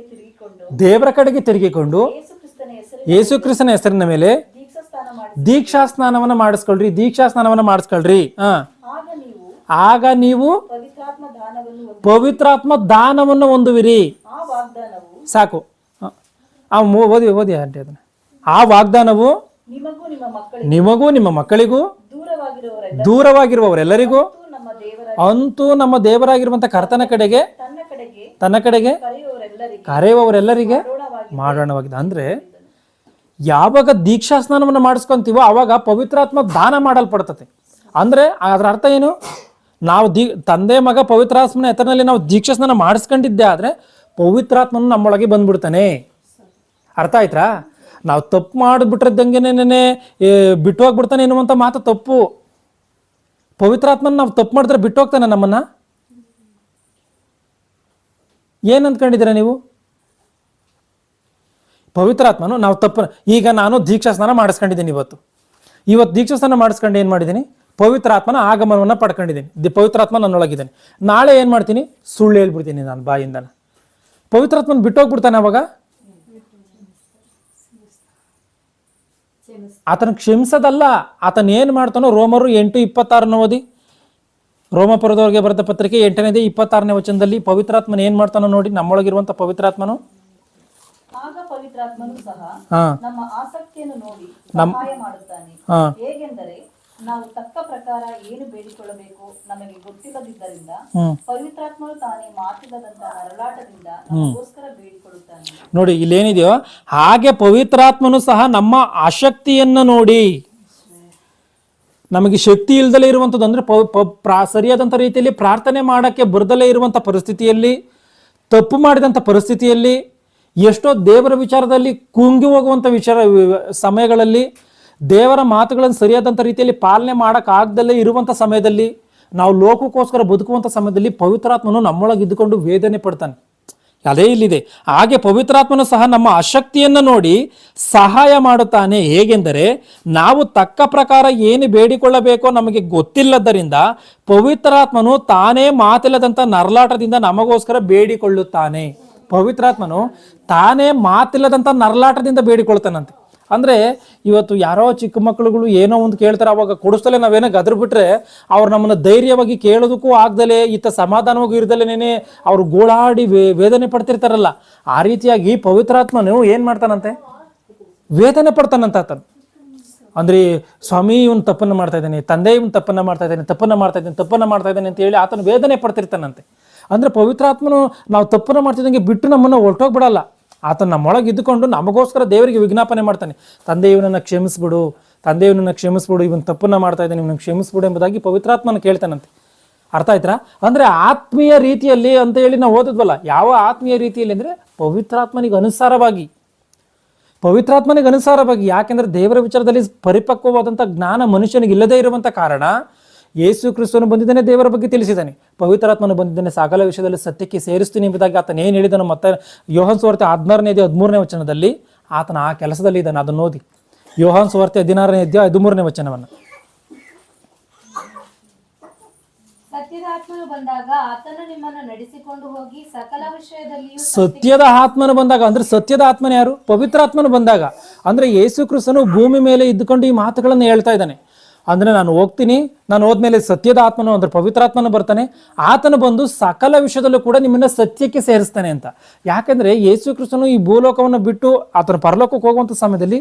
ದೇವರ ಕಡೆಗೆ ತಿರುಗಿಕೊಂಡು ಯೇಸು ಕ್ರಿಸ್ತನ ಹೆಸರಿನ ಮೇಲೆ ದೀಕ್ಷಾ ಸ್ನಾನವನ್ನು ಮಾಡಿಸ್ಕೊಳ್ರಿ. ಆಗ ನೀವು ಪವಿತ್ರಾತ್ಮ ದಾನವನ್ನು ಹೊಂದುವಿರಿ. ಸಾಕು, ಓದಿ ಆಂಟಿ ಅದನ್ನ. ಆ ವಾಗ್ದಾನವು ನಿಮಗೂ ನಿಮ್ಮ ಮಕ್ಕಳಿಗೂ ದೂರವಾಗಿರುವವರೆಲ್ಲರಿಗೂ ಅಂತೂ ನಮ್ಮ ದೇವರಾಗಿರುವಂತ ಕರ್ತನ ಕಡೆಗೆ ತನ್ನ ಕಡೆಗೆ ಕರೆಯುವವರೆಲ್ಲರಿಗೆ ಮಾಡೋಣವಾಗಿದೆ. ಅಂದ್ರೆ ಯಾವಾಗ ದೀಕ್ಷಾ ಸ್ನಾನವನ್ನು ಮಾಡಿಸ್ಕೊಂತೀವೋ ಅವಾಗ ಪವಿತ್ರಾತ್ಮ ದಾನ ಮಾಡಲ್ಪಡ್ತತೆ. ಅಂದ್ರೆ ಅದರ ಅರ್ಥ ಏನು? ನಾವು ತಂದೆ ಮಗ ಪವಿತ್ರಾತ್ಮನ ಹೆಸರಿನಲ್ಲಿ ನಾವು ದೀಕ್ಷಾ ಸ್ನಾನ ಮಾಡಿಸ್ಕೊಂಡಿದ್ದೆ ಆದ್ರೆ ಪವಿತ್ರಾತ್ಮನು ನಮ್ಮೊಳಗೆ ಬಂದ್ಬಿಡ್ತಾನೆ. ಅರ್ಥ ಆಯ್ತಾ? ನಾವು ತಪ್ಪು ಮಾಡಿಬಿಟ್ರದ್ದಂಗೆನೇ ಬಿಟ್ಟು ಹೋಗ್ಬಿಡ್ತಾನೆ ಎನ್ನುವಂಥ ಮಾತು ತಪ್ಪು. ಪವಿತ್ರಾತ್ಮನ ನಾವು ತಪ್ಪು ಮಾಡಿದ್ರೆ ಬಿಟ್ಟು ಹೋಗ್ತಾನೆ ನಮ್ಮನ್ನ? ಏನು ಅಂದ್ಕೊಂಡಿದ್ದೀರಾ ನೀವು? ಪವಿತ್ರಾತ್ಮನು ನಾವು ತಪ್ಪು, ಈಗ ನಾನು ದೀಕ್ಷಾ ಸ್ನಾನ ಮಾಡಿಸ್ಕೊಂಡಿದ್ದೀನಿ. ಇವತ್ತು ದೀಕ್ಷಾ ಸ್ನಾನ ಮಾಡಿಸ್ಕೊಂಡು ಏನು ಮಾಡಿದ್ದೀನಿ? ಪವಿತ್ರಾತ್ಮನ ಆಗಮನವನ್ನು ಪಡ್ಕೊಂಡಿದ್ದೀನಿ. ಪವಿತ್ರಾತ್ಮ ನನ್ನೊಳಗಿದ್ದಾನೆ. ನಾಳೆ ಏನು ಮಾಡ್ತೀನಿ? ಸುಳ್ಳು ಹೇಳ್ಬಿಡ್ತೀನಿ ನಾನು ಬಾಯಿಂದ. ಪವಿತ್ರಾತ್ಮನ ಬಿಟ್ಟು ಹೋಗ್ಬಿಡ್ತಾನೆ ಅವಾಗ? ಆತನ ಕ್ಷಮಿಸೋದಲ್ಲ, ಆತನ ಏನು ಮಾಡ್ತಾನೋ ರೋಮರು 8:26 ಓದಿ. ರೋಮಪುರದವರಿಗೆ ಬರೆದ ಪತ್ರಿಕೆ 8ನೇ 26ನೇ ವಚನದಲ್ಲಿ ಪವಿತ್ರಾತ್ಮನ ಏನ್ ಮಾಡ್ತಾನೋ ನೋಡಿ. ನಮ್ಮೊಳಗಿರುವಂತ ಪವಿತ್ರಾತ್ಮನು ಆಗ ಪವಿತ್ರಾತ್ಮನು ಸಹ ನಮ್ಮ ಆಸಕ್ತಿಯನ್ನು ನೋಡಿ ಸಹಾಯ ಮಾಡುತ್ತಾನೆ. ಹೇಗೆಂದರೆ ನಾವು ತಕ್ಕ ಪ್ರಕಾರ ಏನು ಬೇಡಿಕೊಳ್ಳಬೇಕು ನಮಗೆ ಗೊತ್ತಿಲ್ಲದಿದ್ದರಿಂದ ಪವಿತ್ರಾತ್ಮನು ತಾನೇ ಮಾತಿಲ್ಲದಂತ ನರಳಾಟದಿಂದ ನಮಗೋಸ್ಕರ ಬೇಡಿಕೊಳ್ಳುತ್ತಾನೆ. ನೋಡಿ ಇಲ್ಲೇನಿದೆಯೋ ಹಾಗೆ ಪವಿತ್ರಾತ್ಮನು ಸಹ ನಮ್ಮ ಆಸಕ್ತಿಯನ್ನ ನೋಡಿ, ನಮಗೆ ಶಕ್ತಿ ಇಲ್ದಲೇ ಇರುವಂಥದ್ದು ಅಂದ್ರೆ ಸರಿಯಾದಂಥ ರೀತಿಯಲ್ಲಿ ಪ್ರಾರ್ಥನೆ ಮಾಡಕ್ಕೆ ಬರ್ದಲೇ ಇರುವಂಥ ಪರಿಸ್ಥಿತಿಯಲ್ಲಿ, ತಪ್ಪು ಮಾಡಿದಂಥ ಪರಿಸ್ಥಿತಿಯಲ್ಲಿ, ಎಷ್ಟೋ ದೇವರ ವಿಚಾರದಲ್ಲಿ ಕುಂಗಿ ಹೋಗುವಂಥ ಸಮಯಗಳಲ್ಲಿ, ದೇವರ ಮಾತುಗಳನ್ನು ಸರಿಯಾದಂಥ ರೀತಿಯಲ್ಲಿ ಪಾಲನೆ ಮಾಡೋಕ್ಕಾಗ್ದಲೇ ಇರುವಂಥ ಸಮಯದಲ್ಲಿ, ನಾವು ಲೋಕಕ್ಕೋಸ್ಕರ ಬದುಕುವಂಥ ಸಮಯದಲ್ಲಿ ಪವಿತ್ರಾತ್ಮನು ನಮ್ಮೊಳಗೆ ಇದ್ದುಕೊಂಡು ವೇದನೆ ಪಡ್ತಾನೆ. ಅದೇ ಇಲ್ಲಿದೆ. ಹಾಗೆ ಪವಿತ್ರಾತ್ಮನು ಸಹ ನಮ್ಮ ಅಶಕ್ತಿಯನ್ನು ನೋಡಿ ಸಹಾಯ ಮಾಡುತ್ತಾನೆ. ಹೇಗೆಂದರೆ ನಾವು ತಕ್ಕ ಪ್ರಕಾರ ಏನು ಬೇಡಿಕೊಳ್ಳಬೇಕೋ ನಮಗೆ ಗೊತ್ತಿಲ್ಲದ್ದರಿಂದ ಪವಿತ್ರಾತ್ಮನು ತಾನೇ ಮಾತಿಲ್ಲದಂಥ ನರಳಾಟದಿಂದ ನಮಗೋಸ್ಕರ ಬೇಡಿಕೊಳ್ಳುತ್ತಾನೆ. ಪವಿತ್ರಾತ್ಮನು ತಾನೇ ಮಾತಿಲ್ಲದಂಥ ನರಳಾಟದಿಂದ ಬೇಡಿಕೊಳ್ತಾನಂತೆ. ಅಂದ್ರೆ ಇವತ್ತು ಯಾರೋ ಚಿಕ್ಕ ಮಕ್ಕಳುಗಳು ಏನೋ ಒಂದು ಕೇಳ್ತಾರೆ, ಅವಾಗ ಕೊಡಿಸ್ತಲೇ ನಾವೇನೋ ಗದ್ರ ಬಿಟ್ರೆ ಅವ್ರು ನಮ್ಮನ್ನ ಧೈರ್ಯವಾಗಿ ಕೇಳೋದಕ್ಕೂ ಆಗ್ದಲೇ ಈತ ಸಮಾಧಾನವಾಗಿ ಇರ್ದಲೇನೆ ಅವ್ರು ಗೋಳಾಡಿ ವೇದನೆ ಪಡ್ತಿರ್ತಾರಲ್ಲ, ಆ ರೀತಿಯಾಗಿ ಪವಿತ್ರಾತ್ಮನು ಏನ್ ಮಾಡ್ತಾನಂತೆ? ವೇದನೆ ಪಡ್ತಾನಂತ ಆತನು. ಅಂದ್ರೆ ಸ್ವಾಮಿ ಇವನ್ ತಪ್ಪನ್ನ ಮಾಡ್ತಾ ಇದ್ದಾನೆ, ತಂದೆ ಇವನ್ ತಪ್ಪನ್ನ ಮಾಡ್ತಾ ಇದ್ದಾನೆ ಅಂತ ಹೇಳಿ ಆತನು ವೇದನೆ ಪಡ್ತಿರ್ತಾನಂತೆ. ಅಂದ್ರೆ ಪವಿತ್ರಾತ್ಮನು ನಾವು ತಪ್ಪನ್ನ ಮಾಡ್ತಿದ್ದಂಗೆ ಬಿಟ್ಟು ನಮ್ಮನ್ನ ಹೊರಟೋಗ್ಬಿಡಲ್ಲ. ಆತ ನಮ್ಮೊಳಗೆ ಇದ್ದುಕೊಂಡು ನಮಗೋಸ್ಕರ ದೇವರಿಗೆ ವಿಜ್ಞಾಪನೆ ಮಾಡ್ತಾನೆ. ತಂದೆ ಇವನನ್ನ ಕ್ಷಮಿಸ್ಬಿಡು, ಇವನ್ ತಪ್ಪನ್ನ ಮಾಡ್ತಾ ಇದ್ದಾನೆ, ಇವನನ್ನು ಕ್ಷಮಿಸ್ಬಿಡು ಎಂಬುದಾಗಿ ಪವಿತ್ರಾತ್ಮನ ಕೇಳ್ತಾನಂತೆ. ಅರ್ಥ ಆಯ್ತಾ? ಅಂದ್ರೆ ಆತ್ಮೀಯ ರೀತಿಯಲ್ಲಿ ಅಂತ ಹೇಳಿ ನಾವು ಓದಿದ್ವಲ್ಲ, ಯಾವ ಆತ್ಮೀಯ ರೀತಿಯಲ್ಲಿ ಅಂದ್ರೆ ಪವಿತ್ರಾತ್ಮನಿಗೆ ಅನುಸಾರವಾಗಿ. ಯಾಕೆಂದ್ರೆ ದೇವರ ವಿಚಾರದಲ್ಲಿ ಪರಿಪಕ್ವವಾದಂಥ ಜ್ಞಾನ ಮನುಷ್ಯನಿಗೆ ಇಲ್ಲದೇ ಇರುವಂಥ ಕಾರಣ ಯೇಸು ಕ್ರಿಸ್ತನು ಬಂದಿದ್ದಾನೆ, ದೇವರ ಬಗ್ಗೆ ತಿಳಿಸಿದ್ದಾನೆ. ಪವಿತ್ರಾತ್ಮನು ಬಂದಿದ್ದಾನೆ, ಸಕಲ ವಿಷಯದಲ್ಲಿ ಸತ್ಯಕ್ಕೆ ಸೇರಿಸ್ತೀನಿ ಎಂಬುದಾಗಿ ಆತನ ಏನು ಹೇಳಿದನು. ಮತ್ತೆ ಯೋಹಾನ ಸುವಾರ್ತೆ 16ನೇ 13ನೇ ವಚನದಲ್ಲಿ ಆತನ ಆ ಕೆಲಸದಲ್ಲಿ ಇದ್ದಾನೆ. ಅದನ್ನು ಓದಿ ಯೋಹಾನ್ ಸುವಾರ್ತೆ 16ನೇ ಅಧ್ಯಾಯ 13ನೇ ವಚನವನ್ನು. ಸತ್ಯದ ಆತ್ಮನು ಬಂದಾಗ ಆತನು ನಿಮ್ಮನ್ನು ನಡೆಸಿಕೊಂಡು ಹೋಗಿ ಸಕಲ ವಿಷಯದಲ್ಲಿಯೂ ಸತ್ಯದ ಆತ್ಮನು ಬಂದಾಗ ಅಂದ್ರೆ ಸತ್ಯದ ಆತ್ಮನ ಯಾರು? ಪವಿತ್ರಾತ್ಮನು ಬಂದಾಗ. ಅಂದ್ರೆ ಯೇಸು ಕ್ರಿಸ್ತನು ಭೂಮಿ ಮೇಲೆ ಇದ್ದುಕೊಂಡು ಈ ಮಾತುಗಳನ್ನು ಹೇಳ್ತಾ ಇದ್ದಾನೆ. ಅಂದ್ರೆ ನಾನು ಹೋಗ್ತೀನಿ, ನಾನು ಹೋದ್ಮೇಲೆ ಸತ್ಯದ ಆತ್ಮನು ಅಂದ್ರೆ ಪವಿತ್ರಾತ್ಮನು ಬರ್ತಾನೆ, ಆತನು ಬಂದು ಸಕಲ ವಿಷಯದಲ್ಲೂ ಕೂಡ ನಿಮ್ಮನ್ನ ಸತ್ಯಕ್ಕೆ ಸೇರಿಸ್ತಾನೆ ಅಂತ. ಯಾಕಂದ್ರೆ ಯೇಸು ಕ್ರಿಸ್ತನು ಈ ಭೂಲೋಕವನ್ನು ಬಿಟ್ಟು ಆತನ ಪರಲೋಕಕ್ಕೆ ಹೋಗುವಂಥ ಸಮಯದಲ್ಲಿ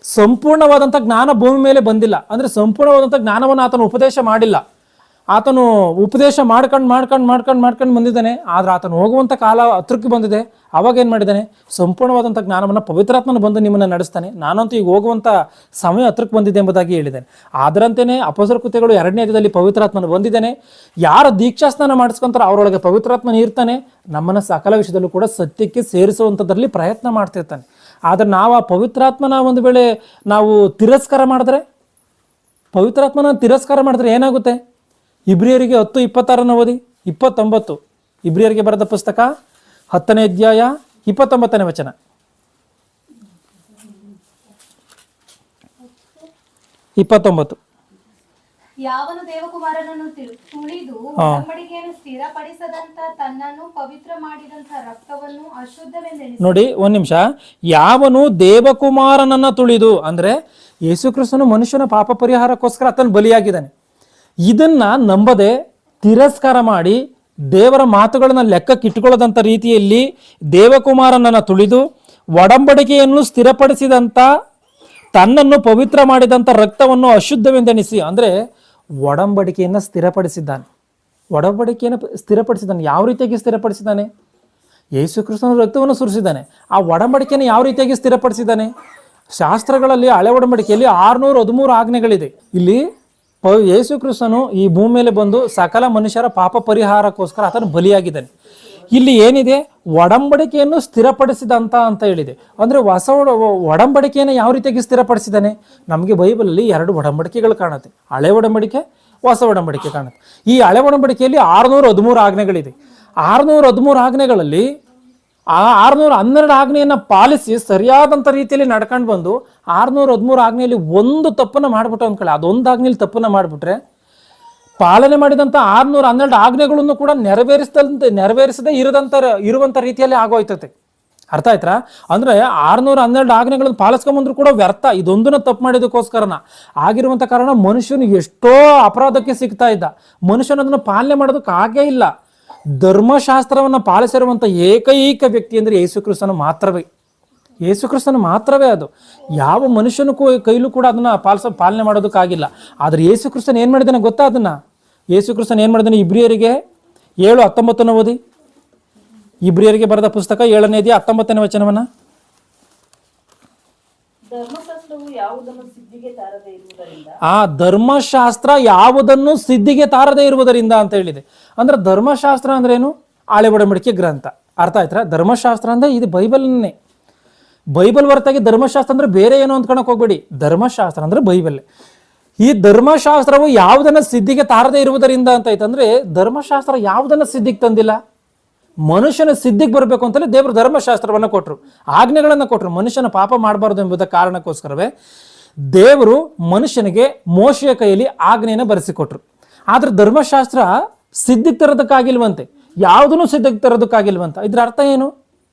ಸಂಪೂರ್ಣವಾದಂಥ ಜ್ಞಾನ ಭೂಮಿ ಮೇಲೆ ಬಂದಿಲ್ಲ. ಅಂದ್ರೆ ಸಂಪೂರ್ಣವಾದಂಥ ಜ್ಞಾನವನ್ನು ಆತನು ಉಪದೇಶ ಮಾಡಿಲ್ಲ. ಆತನು ಉಪದೇಶ ಮಾಡ್ಕೊಂಡು ಬಂದಿದ್ದಾನೆ. ಆದ್ರೆ ಆತನು ಹೋಗುವಂಥ ಕಾಲ ಹತ್ರಕ್ಕೆ ಬಂದಿದೆ. ಅವಾಗ ಏನು ಮಾಡಿದ್ದಾನೆ? ಸಂಪೂರ್ಣವಾದಂಥ ಜ್ಞಾನವನ್ನು ಪವಿತ್ರಾತ್ಮನ ಬಂದು ನಿಮ್ಮನ್ನು ನಡೆಸ್ತಾನೆ. ನಾನಂತೂ ಈಗ ಹೋಗುವಂಥ ಸಮಯ ಹತ್ರಕ್ಕೆ ಬಂದಿದೆ ಎಂಬುದಾಗಿ ಹೇಳಿದ್ದೇನೆ. ಅದರಂತೆಯೇ ಅಪೊಸ್ತಲರ ಕೃತ್ಯಗಳು 2ನೇ ಅಧ್ಯಾಯದಲ್ಲಿ ಪವಿತ್ರಾತ್ಮನ ಬಂದಿದ್ದಾನೆ. ಯಾರು ದೀಕ್ಷಾಸ್ನಾನ ಮಾಡಿಸ್ಕೊಂತಾರೋ ಅವರೊಳಗೆ ಪವಿತ್ರಾತ್ಮನ ಇರ್ತಾನೆ. ನಮ್ಮನ್ನು ಸಕಲ ವಿಷಯದಲ್ಲೂ ಕೂಡ ಸತ್ಯಕ್ಕೆ ಸೇರಿಸುವಂಥದ್ರಲ್ಲಿ ಪ್ರಯತ್ನ ಮಾಡ್ತಿರ್ತಾನೆ. ಆದರೆ ನಾವು ಆ ಪವಿತ್ರಾತ್ಮನ ಒಂದು ವೇಳೆ ನಾವು ತಿರಸ್ಕಾರ ಮಾಡಿದ್ರೆ, ಪವಿತ್ರಾತ್ಮನ ತಿರಸ್ಕಾರ ಮಾಡಿದ್ರೆ ಏನಾಗುತ್ತೆ? ಇಬ್ರಿಯರಿಗೆ 10:26 ಓದಿ. 29 ಇಬ್ರಿಯರಿಗೆ ಬರೆದ ಪುಸ್ತಕ 10ನೇ ಅಧ್ಯಾಯ 29ನೇ ವಚನ. ಯಾವನು ದೇವಕುಮಾರನನ್ನು ತುಳಿದು ಒಡಂಬಡಿಕೆಯನ್ನು ಸ್ಥಿರಪಡಿಸದಂತ ತನ್ನನ್ನು ಪವಿತ್ರ ಮಾಡಿದಂತ ರಕ್ತವನ್ನು ಅಶುದ್ಧವೆಂದೆಣಿಸಿ. ನೋಡಿ ಒಂದ್ ನಿಮಿಷ. ಯಾವನು ದೇವಕುಮಾರನನ್ನ ತುಳಿದು ಅಂದ್ರೆ ಯೇಸು ಕ್ರಿಸ್ತನು ಮನುಷ್ಯನ ಪಾಪ ಪರಿಹಾರಕ್ಕೋಸ್ಕರ ಆತನು ಬಲಿಯಾಗಿದ್ದಾನೆ. ಇದನ್ನ ನಂಬದೆ ತಿರಸ್ಕಾರ ಮಾಡಿ ದೇವರ ಮಾತುಗಳನ್ನ ಲೆಕ್ಕಕ್ಕೆ ಇಟ್ಕೊಳ್ಳದಂಥ ರೀತಿಯಲ್ಲಿ ದೇವಕುಮಾರನನ್ನ ತುಳಿದು ಒಡಂಬಡಿಕೆಯನ್ನು ಸ್ಥಿರಪಡಿಸಿದಂಥ ತನ್ನನ್ನು ಪವಿತ್ರ ಮಾಡಿದಂಥ ರಕ್ತವನ್ನು ಅಶುದ್ಧವೆಂದೆಣಿಸಿ. ಅಂದ್ರೆ ಒಡಂಬಡಿಕೆಯನ್ನು ಸ್ಥಿರಪಡಿಸಿದ್ದಾನೆ. ಒಡಂಬಡಿಕೆಯನ್ನು ಸ್ಥಿರಪಡಿಸಿದ್ದಾನೆ. ಯಾವ ರೀತಿಯಾಗಿ ಸ್ಥಿರಪಡಿಸಿದ್ದಾನೆ? ಯೇಸು ಕ್ರಿಸ್ತನ ರಕ್ತವನ್ನು ಸುರಿಸಿದ್ದಾನೆ. ಆ ಒಡಂಬಡಿಕೆಯನ್ನು ಯಾವ ರೀತಿಯಾಗಿ ಸ್ಥಿರಪಡಿಸಿದ್ದಾನೆ? ಶಾಸ್ತ್ರಗಳಲ್ಲಿ ಹಳೆ ಒಡಂಬಡಿಕೆಯಲ್ಲಿ 613 ಆಜ್ಞೆಗಳಿದೆ. ಇಲ್ಲಿ ಯೇಸು ಕ್ರಿಸ್ತನು ಈ ಭೂಮಿ ಮೇಲೆ ಬಂದು ಸಕಲ ಮನುಷ್ಯರ ಪಾಪ ಪರಿಹಾರಕ್ಕೋಸ್ಕರ ಆತನು ಬಲಿಯಾಗಿದ್ದಾನೆ. ಇಲ್ಲಿ ಏನಿದೆ? ಒಡಂಬಡಿಕೆಯನ್ನು ಸ್ಥಿರಪಡಿಸಿದಂತ ಅಂತ ಹೇಳಿದೆ. ಅಂದ್ರೆ ಹೊಸ ಒಡಂಬಡಿಕೆಯನ್ನು ಯಾವ ರೀತಿಯಾಗಿ ಸ್ಥಿರಪಡಿಸಿದ್ದಾನೆ? ನಮಗೆ ಬೈಬಲಲ್ಲಿ 2 ಒಡಂಬಡಿಕೆಗಳು ಕಾಣುತ್ತೆ. ಹಳೆ ಒಡಂಬಡಿಕೆ, ಹೊಸ ಒಡಂಬಡಿಕೆ ಕಾಣುತ್ತೆ. ಈ ಹಳೆ ಒಡಂಬಡಿಕೆಯಲ್ಲಿ 613 ಆಜ್ಞೆಗಳಿದೆ. 613 ಆಜ್ಞೆಗಳಲ್ಲಿ ಆ 612 ಆಜ್ಞೆಯನ್ನು ಪಾಲಿಸಿ ಸರಿಯಾದಂಥ ರೀತಿಯಲ್ಲಿ ನಡ್ಕೊಂಡು ಬಂದು 613 ಆಜ್ಞೆಯಲ್ಲಿ ಒಂದು ತಪ್ಪನ್ನು ಮಾಡ್ಬಿಟ್ಟು ಅಂದ್ಕೊಳ್ಳಿ. ಅದೊಂದು ಆಜ್ಞೆಯಲ್ಲಿ ತಪ್ಪನ್ನು ಮಾಡಿಬಿಟ್ರೆ ಪಾಲನೆ ಮಾಡಿದಂಥ 612 ಆಜ್ಞೆಗಳನ್ನು ಕೂಡ ನೆರವೇರಿಸದೇ ಇರುವಂಥ ರೀತಿಯಲ್ಲಿ ಆಗೋಯ್ತತೆ. ಅರ್ಥ ಆಯ್ತಾ? ಅಂದ್ರೆ 612 ಆಜ್ಞೆಗಳನ್ನು ಪಾಲಿಸ್ಕೊಂಬಂದ್ರು ಕೂಡ ವ್ಯರ್ಥ. ಇದೊಂದನ್ನ ತಪ್ಪು ಮಾಡಿದಕ್ಕೋಸ್ಕರನ ಆಗಿರುವಂಥ ಕಾರಣ ಮನುಷ್ಯನಿಗೆ ಎಷ್ಟೋ ಅಪರಾಧಕ್ಕೆ ಸಿಗ್ತಾ ಇದ್ದ. ಮನುಷ್ಯನದನ್ನು ಪಾಲನೆ ಮಾಡೋದಕ್ಕೆ ಆಗೇ ಇಲ್ಲ. ಧರ್ಮಶಾಸ್ತ್ರವನ್ನು ಪಾಲಿಸಿರುವಂಥ ಏಕೈಕ ವ್ಯಕ್ತಿ ಅಂದರೆ ಯೇಸು ಕ್ರಿಸ್ತನು ಮಾತ್ರವೇ. ಯೇಸು ಕ್ರಿಸ್ತನು ಮಾತ್ರವೇ ಅದು. ಯಾವ ಮನುಷ್ಯನ ಕೈಲೂ ಕೂಡ ಅದನ್ನು ಪಾಲನೆ ಮಾಡೋದಕ್ಕಾಗಿಲ್ಲ. ಆದರೆ ಯೇಸು ಕ್ರಿಸ್ತನ್ ಏನು ಮಾಡಿದ್ದಾನೆ ಗೊತ್ತಾ? ಅದನ್ನು ಯೇಸು ಕ್ರಿಸ್ತನ್ ಏನು ಮಾಡಿದ್ದಾನೆ? ಇಬ್ರಿಯರಿಗೆ 7:19 ಓದಿ. ಇಬ್ರಿಯರಿಗೆ ಬರೆದ ಪುಸ್ತಕ 7ನೇ ಅಧ್ಯಾಯ 19ನೇ ವಚನವನ್ನು. ಧರ್ಮಶಾಸ್ತ್ರವು ಯಾವುದನ್ನು ಸಿದ್ಧಿಗೆ ತಾರದೆ ಇರುವುದರಿಂದ. ಆ ಧರ್ಮಶಾಸ್ತ್ರ ಯಾವುದನ್ನು ಸಿದ್ಧಿಗೆ ತಾರದೆ ಇರುವುದರಿಂದ ಅಂತ ಹೇಳಿದೆ. ಅಂದ್ರೆ ಧರ್ಮಶಾಸ್ತ್ರ ಅಂದ್ರೆ ಏನು? ಹಳೆ ಒಡಂಬಡಿಕೆ ಗ್ರಂಥ. ಅರ್ಥ ಆಯ್ತಾ? ಧರ್ಮಶಾಸ್ತ್ರ ಅಂದ್ರೆ ಇದು ಬೈಬಲ್ನೇ. ಬೈಬಲ್ ಹೊರತಾಗಿ ಧರ್ಮಶಾಸ್ತ್ರ ಅಂದ್ರೆ ಬೇರೆ ಏನೋ ಅಂದ್ಕೊಳಕ್ ಹೋಗ್ಬೇಡಿ. ಧರ್ಮಶಾಸ್ತ್ರ ಅಂದ್ರೆ ಬೈಬಲ್. ಈ ಧರ್ಮಶಾಸ್ತ್ರವು ಯಾವುದನ್ನ ಸಿದ್ಧಿಗೆ ತಾರದೆ ಇರುವುದರಿಂದ ಅಂತ ಐತಂದ್ರೆ ಧರ್ಮಶಾಸ್ತ್ರ ಯಾವುದನ್ನ ಸಿದ್ಧಿಗೆ ತಂದಿಲ್ಲ. ಮನುಷ್ಯನ ಸಿದ್ಧಿಗೆ ಬರಬೇಕು ಅಂತಲೇ ದೇವರು ಧರ್ಮಶಾಸ್ತ್ರವನ್ನು ಕೊಟ್ಟರು, ಆಜ್ಞೆಗಳನ್ನು ಕೊಟ್ಟರು. ಮನುಷ್ಯನ ಪಾಪ ಮಾಡಬಾರ್ದು ಎಂಬುದ ಕಾರಣಕ್ಕೋಸ್ಕರವೇ ದೇವರು ಮನುಷ್ಯನಿಗೆ ಮೋಶೆಯ ಕೈಯಲ್ಲಿ ಆಜ್ಞೆಯನ್ನು ಬರೆಸಿಕೊಟ್ರು. ಆದ್ರೆ ಧರ್ಮಶಾಸ್ತ್ರ ಸಿದ್ಧಿಗೆ ತರೋದಕ್ಕಾಗಿಲ್ವಂತೆ, ಯಾವುದನ್ನು ಸಿದ್ಧಿಗೆ ತರೋದಕ್ಕಾಗಿಲ್ವಂತ. ಇದ್ರ ಅರ್ಥ ಏನು?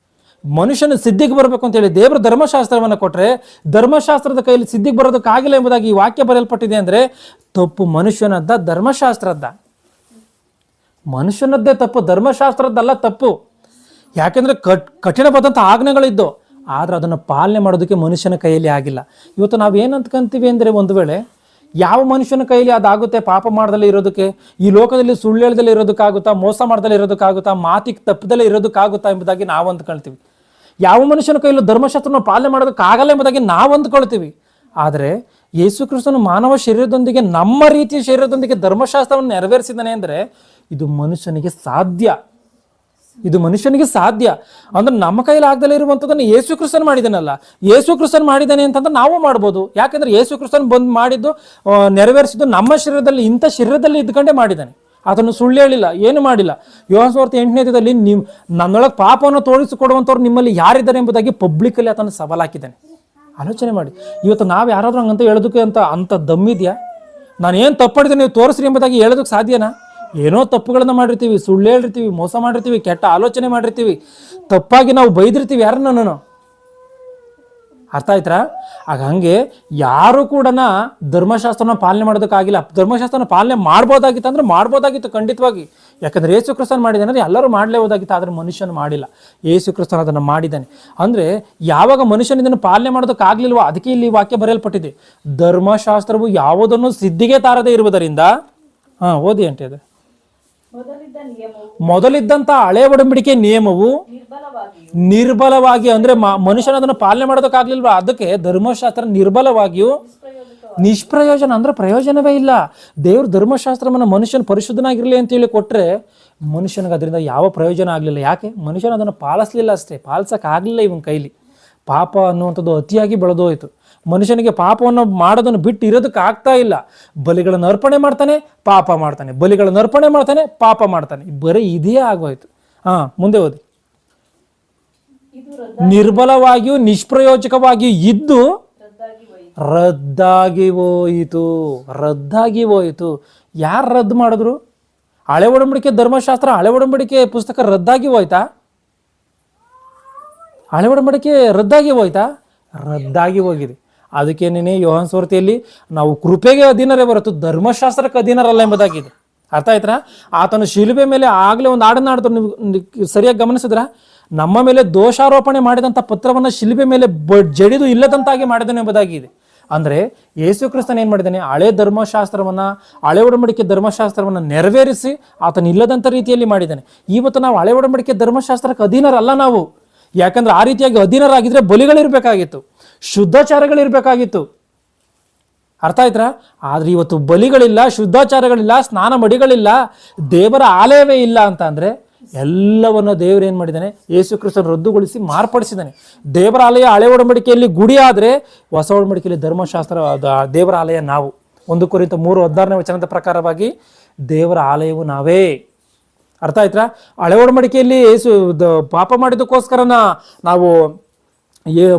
ಮನುಷ್ಯನ ಸಿದ್ಧಿಗೆ ಬರಬೇಕು ಅಂತೇಳಿ ದೇವರು ಧರ್ಮಶಾಸ್ತ್ರವನ್ನು ಕೊಟ್ಟರೆ ಧರ್ಮಶಾಸ್ತ್ರದ ಕೈಯಲ್ಲಿ ಸಿದ್ಧಿಗೆ ಬರೋದಕ್ಕಾಗಿಲ್ಲ ಎಂಬುದಾಗಿ ಈ ವಾಕ್ಯ ಬರೆಯಲ್ಪಟ್ಟಿದೆ. ಅಂದರೆ ತಪ್ಪು ಮನುಷ್ಯನದ್ದ, ಧರ್ಮಶಾಸ್ತ್ರದ್ದ? ಮನುಷ್ಯನದ್ದೇ ತಪ್ಪು, ಧರ್ಮಶಾಸ್ತ್ರದ್ದಲ್ಲ ತಪ್ಪು. ಯಾಕೆಂದ್ರೆ ಕಠಿಣವಾದಂಥ ಆಜ್ಞೆಗಳಿದ್ದು, ಆದ್ರೆ ಅದನ್ನು ಪಾಲನೆ ಮಾಡೋದಕ್ಕೆ ಮನುಷ್ಯನ ಕೈಯಲ್ಲಿ ಆಗಿಲ್ಲ. ಇವತ್ತು ನಾವು ಏನು ಅಂದ್ಕೊಂತೀವಿ ಅಂದರೆ, ಒಂದು ವೇಳೆ ಯಾವ ಮನುಷ್ಯನ ಕೈಯಲ್ಲಿ ಅದಾಗುತ್ತೆ ಪಾಪ ಮಾಡ್ದಲ್ಲೇ ಇರೋದಕ್ಕೆ? ಈ ಲೋಕದಲ್ಲಿ ಸುಳ್ಳು ಹೇಳ್ದಲ್ಲೇ ಇರೋದಕ್ಕಾಗುತ್ತಾ? ಮೋಸ ಮಾಡ್ದಲ್ಲೇ ಇರೋದಕ್ಕಾಗುತ್ತಾ? ಮಾತಿಗೆ ತಪ್ಪದಲ್ಲೇ ಇರೋದಕ್ಕಾಗುತ್ತಾ ಎಂಬುದಾಗಿ ನಾವು ಅಂದ್ಕೊಳ್ತೀವಿ. ಯಾವ ಮನುಷ್ಯನ ಕೈಯಲ್ಲೂ ಧರ್ಮಶಾಸ್ತ್ರನ ಪಾಲನೆ ಮಾಡೋದಕ್ಕಾಗಲ್ಲ ಎಂಬುದಾಗಿ ನಾವು ಅಂದ್ಕೊಳ್ತೀವಿ. ಆದರೆ ಯೇಸು ಕ್ರಿಸ್ತನು ಮಾನವ ಶರೀರದೊಂದಿಗೆ, ನಮ್ಮ ರೀತಿಯ ಶರೀರದೊಂದಿಗೆ ಧರ್ಮಶಾಸ್ತ್ರವನ್ನು ನೆರವೇರಿಸಿದ್ದಾನೆ ಅಂದರೆ ಇದು ಮನುಷ್ಯನಿಗೆ ಸಾಧ್ಯ. ಇದು ಮನುಷ್ಯನಿಗೆ ಸಾಧ್ಯ. ಅಂದ್ರೆ ನಮ್ಮ ಕೈಲಿ ಆಗದಲ್ಲೇ ಇರುವಂಥದ್ದನ್ನು ಯೇಸು ಕ್ರಿಸ್ತನ್ ಮಾಡಿದಾನಲ್ಲ, ಯೇಸು ಕ್ರಿಸ್ತನ್ ಮಾಡಿದ್ದಾನೆ ಅಂತಂದ್ರೆ ನಾವು ಮಾಡ್ಬೋದು. ಯಾಕೆಂದ್ರೆ ಯೇಸು ಕ್ರಿಸ್ತನ್ ಬಂದು ಮಾಡಿದ್ದು, ನೆರವೇರಿಸಿದ್ದು ನಮ್ಮ ಶರೀರದಲ್ಲಿ, ಇಂಥ ಶರೀರದಲ್ಲಿ ಇದ್ಕೊಂಡೇ ಮಾಡಿದ್ದಾನೆ. ಆತನು ಸುಳ್ಳು ಹೇಳಿಲ್ಲ, ಏನು ಮಾಡಿಲ್ಲ. ಯೋಹಾನ ಸುವಾರ್ತೆ 8ನೇ ಅಧ್ಯಾಯದಲ್ಲಿ ನೀವು ನನ್ನೊಳಗೆ ಪಾಪವನ್ನು ತೋರಿಸಿಕೊಡುವಂಥವ್ರು ನಿಮ್ಮಲ್ಲಿ ಯಾರಿದ್ದಾರೆ ಎಂಬುದಾಗಿ ಪಬ್ಲಿಕ್ಕಲ್ಲಿ ಆತನು ಸವಾಲು ಹಾಕಿದ್ದಾನೆ. ಆಲೋಚನೆ ಮಾಡಿ, ಇವತ್ತು ನಾವು ಯಾರಾದ್ರೂ ಹಂಗಂತ ಹೇಳೋದಕ್ಕೆ ಅಂತ ದಮ್ಮಿದೆಯಾ? ನಾನು ಏನು ತಪ್ಪು ಮಾಡಿದ್ರೆ ನೀವು ತೋರಿಸ್ರಿ ಎಂಬುದಾಗಿ ಹೇಳೋದಕ್ಕೆ ಸಾಧ್ಯನಾ? ಏನೋ ತಪ್ಪುಗಳನ್ನು ಮಾಡಿರ್ತೀವಿ, ಸುಳ್ಳು ಹೇಳಿರ್ತೀವಿ, ಮೋಸ ಮಾಡಿರ್ತೀವಿ, ಕೆಟ್ಟ ಆಲೋಚನೆ ಮಾಡಿರ್ತೀವಿ, ತಪ್ಪಾಗಿ ನಾವು ಬೈದಿರ್ತೀವಿ ಯಾರನ್ನ. ಅರ್ಥ ಆಯ್ತಾ? ಆಗ ಹಂಗೆ ಯಾರು ಕೂಡ ಧರ್ಮಶಾಸ್ತ್ರನ ಪಾಲನೆ ಮಾಡೋದಕ್ಕಾಗಿಲ್ಲ. ಧರ್ಮಶಾಸ್ತ್ರನ ಪಾಲನೆ ಮಾಡ್ಬೋದಾಗಿತ್ತು ಅಂದ್ರೆ ಮಾಡ್ಬೋದಾಗಿತ್ತು ಖಂಡಿತವಾಗಿ. ಯಾಕಂದ್ರೆ ಯೇಸು ಕ್ರಿಸ್ತನ್ ಮಾಡಿದ್ದಾನೆ ಅಂದ್ರೆ ಎಲ್ಲರೂ ಮಾಡಲೇಬೋದಾಗಿತ್ತು, ಆದರೆ ಮನುಷ್ಯನ ಮಾಡಿಲ್ಲ. ಯೇಸು ಕ್ರಿಸ್ತನ್ ಅದನ್ನು ಮಾಡಿದ್ದಾನೆ. ಅಂದ್ರೆ ಯಾವಾಗ ಮನುಷ್ಯನ ಇದನ್ನು ಪಾಲನೆ ಮಾಡೋದಕ್ಕಾಗ್ಲಿಲ್ವೋ ಅದಕ್ಕೆ ಇಲ್ಲಿ ವಾಕ್ಯ ಬರೆಯಲ್ಪಟ್ಟಿದೆ, ಧರ್ಮಶಾಸ್ತ್ರವು ಯಾವುದನ್ನು ಸಿದ್ಧಿಗೆ ತಾರದೇ ಇರುವುದರಿಂದ. ಓದಿ ಅಂಟೆ ಅದು. ಮೊದಲಿದ್ದಂತ ಹಳೆ ಒಡಂಬಡಿಕೆ ನಿಯಮವು ನಿರ್ಬಲವಾಗಿ ಅಂದ್ರೆ ಮನುಷ್ಯನ ಅದನ್ನು ಪಾಲನೆ ಮಾಡೋದಕ್ಕಾಗ್ಲಿಲ್ವಾ, ಅದಕ್ಕೆ ಧರ್ಮಶಾಸ್ತ್ರ ನಿರ್ಬಲವಾಗಿಯೂ ನಿಷ್ಪ್ರಯೋಜನ ಅಂದ್ರೆ ಪ್ರಯೋಜನವೇ ಇಲ್ಲ. ದೇವ್ರ ಧರ್ಮಶಾಸ್ತ್ರವನ್ನು ಮನುಷ್ಯನ ಪರಿಶುದ್ಧನಾಗಿರ್ಲಿ ಅಂತ ಹೇಳಿ ಕೊಟ್ರೆ ಮನುಷ್ಯನಿಗೆ ಅದರಿಂದ ಯಾವ ಪ್ರಯೋಜನ ಆಗಲಿಲ್ಲ. ಯಾಕೆ? ಮನುಷ್ಯನ ಅದನ್ನು ಪಾಲಿಸ್ಲಿಲ್ಲ ಅಷ್ಟೇ, ಪಾಲಿಸಕ್ಕಾಗಲಿಲ್ಲ ಇವನ ಕೈಲಿ. ಪಾಪ ಅನ್ನುವಂಥದ್ದು ಅತಿಯಾಗಿ ಬೆಳೆದೋಯ್ತು. ಮನುಷ್ಯನಿಗೆ ಪಾಪವನ್ನು ಮಾಡೋದನ್ನು ಬಿಟ್ಟು ಇರೋದಕ್ಕೆ ಆಗ್ತಾ ಇಲ್ಲ. ಬಲಿಗಳನ್ನು ಅರ್ಪಣೆ ಮಾಡ್ತಾನೆ, ಪಾಪ ಮಾಡ್ತಾನೆ, ಬಲಿಗಳನ್ನು ಅರ್ಪಣೆ ಮಾಡ್ತಾನೆ, ಪಾಪ ಮಾಡ್ತಾನೆ. ಬರೀ ಇದೇ ಆಗೋಯ್ತು. ಮುಂದೆ ಓದಿ. ನಿರ್ಬಲವಾಗಿಯೂ ನಿಷ್ಪ್ರಯೋಜಕವಾಗಿಯೂ ಇದ್ದು ರದ್ದಾಗಿ ಹೋಯಿತು. ಯಾರು ರದ್ದು ಮಾಡಿದ್ರು? ಹಳೆ ಒಡಂಬಡಿಕೆ ಧರ್ಮಶಾಸ್ತ್ರ, ಹಳೆ ಒಡಂಬಡಿಕೆ ಪುಸ್ತಕ ರದ್ದಾಗಿ ಹೋಯ್ತಾ? ಹಳೆ ಒಡಂಬಡಿಕೆ ರದ್ದಾಗಿ ಹೋಗಿದೆ. ಅದಕ್ಕೇನೇ ಯೋಹಾನ ಸುವಾರ್ತೆಯಲ್ಲಿ ನಾವು ಕೃಪೆಗೆ ಅಧೀನರೇ ಹೊರತು ಧರ್ಮಶಾಸ್ತ್ರಕ್ಕೆ ಅಧೀನರಲ್ಲ ಎಂಬುದಾಗಿದೆ. ಅರ್ಥ ಆಯ್ತಾ? ಆತನು ಶಿಲುಬೆ ಮೇಲೆ ಆಗಲೇ ಒಂದು ಹಾಡನ್ನ ಆಡ್ತಾರೆ, ನೀವು ಸರಿಯಾಗಿ ಗಮನಿಸಿದ್ರ, ನಮ್ಮ ಮೇಲೆ ದೋಷಾರೋಪಣೆ ಮಾಡಿದಂಥ ಪತ್ರವನ್ನು ಶಿಲುಬೆ ಮೇಲೆ ಜಡಿದು ಇಲ್ಲದಂತಾಗಿ ಮಾಡಿದನು ಎಂಬುದಾಗಿದೆ. ಅಂದರೆ ಯೇಸು ಕ್ರಿಸ್ತನ ಏನು ಮಾಡಿದ್ದಾನೆ? ಹಳೆ ಒಡಂಬಡಿಕೆ ಧರ್ಮಶಾಸ್ತ್ರವನ್ನು ನೆರವೇರಿಸಿ ಆತನ ಇಲ್ಲದಂಥ ರೀತಿಯಲ್ಲಿ ಮಾಡಿದ್ದಾನೆ. ಇವತ್ತು ನಾವು ಹಳೆ ಒಡಂಬಡಿಕೆ ಧರ್ಮಶಾಸ್ತ್ರಕ್ಕೆ ಅಧೀನರಲ್ಲ ನಾವು. ಯಾಕಂದ್ರೆ ಆ ರೀತಿಯಾಗಿ ಅಧೀನರಾಗಿದ್ರೆ ಬಲಿಗಳಿರ್ಬೇಕಾಗಿತ್ತು, ಶುದ್ಧಾಚಾರಗಳಿರ್ಬೇಕಾಗಿತ್ತು. ಅರ್ಥ ಆಯ್ತಾ? ಆದ್ರೆ ಇವತ್ತು ಬಲಿಗಳಿಲ್ಲ, ಶುದ್ಧಾಚಾರಗಳಿಲ್ಲ, ಸ್ನಾನ ಮಡಿಗಳಿಲ್ಲ, ದೇವರ ಆಲಯವೇ ಇಲ್ಲ ಅಂತ ಅಂದ್ರೆ ಎಲ್ಲವನ್ನ ದೇವರು ಏನ್ ಮಾಡಿದ್ದಾನೆ? ಯೇಸು ಕ್ರಿಸ್ತನ ರದ್ದುಗೊಳಿಸಿ ಮಾರ್ಪಡಿಸಿದ್ದಾನೆ. ದೇವರ ಆಲಯ ಹಳೆ ಒಡಂಬಡಿಕೆಯಲ್ಲಿ ಗುಡಿ ಆದ್ರೆ ಹೊಸ ಒಡಂಬಡಿಕೆಯಲ್ಲಿ ಧರ್ಮಶಾಸ್ತ್ರ ದೇವರ ಆಲಯ ನಾವು. 1 ಕೊರಿಂಥ 3:16ನೇ ವಚನದ ಪ್ರಕಾರವಾಗಿ ದೇವರ ಆಲಯವು ನಾವೇ. ಅರ್ಥ ಆಯ್ತಾ? ಹಳೆ ಒಡಂಬಡಿಕೆಯಲ್ಲಿ ಪಾಪ ಮಾಡಿದ್ದಕ್ಕೋಸ್ಕರ ನಾವು